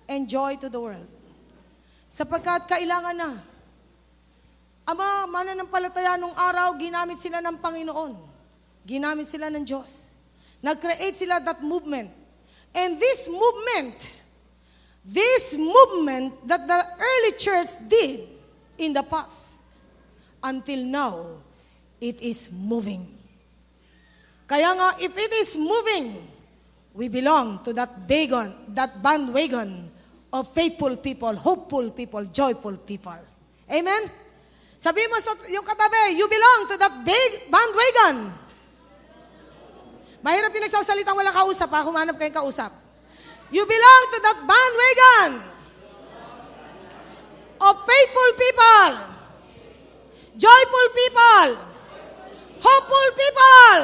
and joy to the world. Sapagkat kailangan na. Ama, mananampalataya nung araw, ginamit sila ng Panginoon. Ginamit sila ng Diyos. Nag-create sila that movement. And this movement that the early church did in the past, until now, it is moving. Kaya nga, if it is moving, we belong to that bandwagon of faithful people, hopeful people, joyful people. Amen? Sabi mo sa yung katabi, you belong to that big bandwagon. Mahirap yung nagsasalitang wala kausap, ha? Humanap kayong kausap. You belong to that bandwagon of faithful people, joyful people, hopeful people.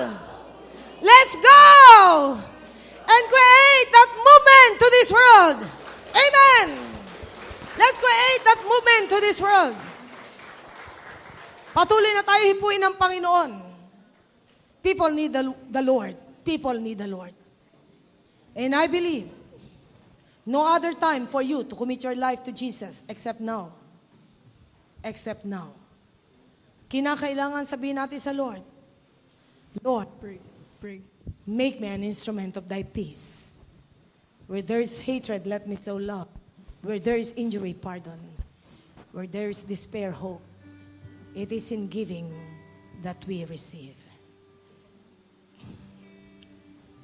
Let's go and create that movement to this world. Amen. Let's create that movement to this world. Patuloy na tayo hipuin ng Panginoon. People need the Lord. People need the Lord. And I believe, no other time for you to commit your life to Jesus except now. Except now. Kinakailangan sabihin natin sa Lord, Lord, Praise. make me an instrument of thy peace. Where there is hatred, let me sow love. Where there is injury, pardon. Where there is despair, hope. It is in giving that we receive.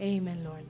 Amen, Lord.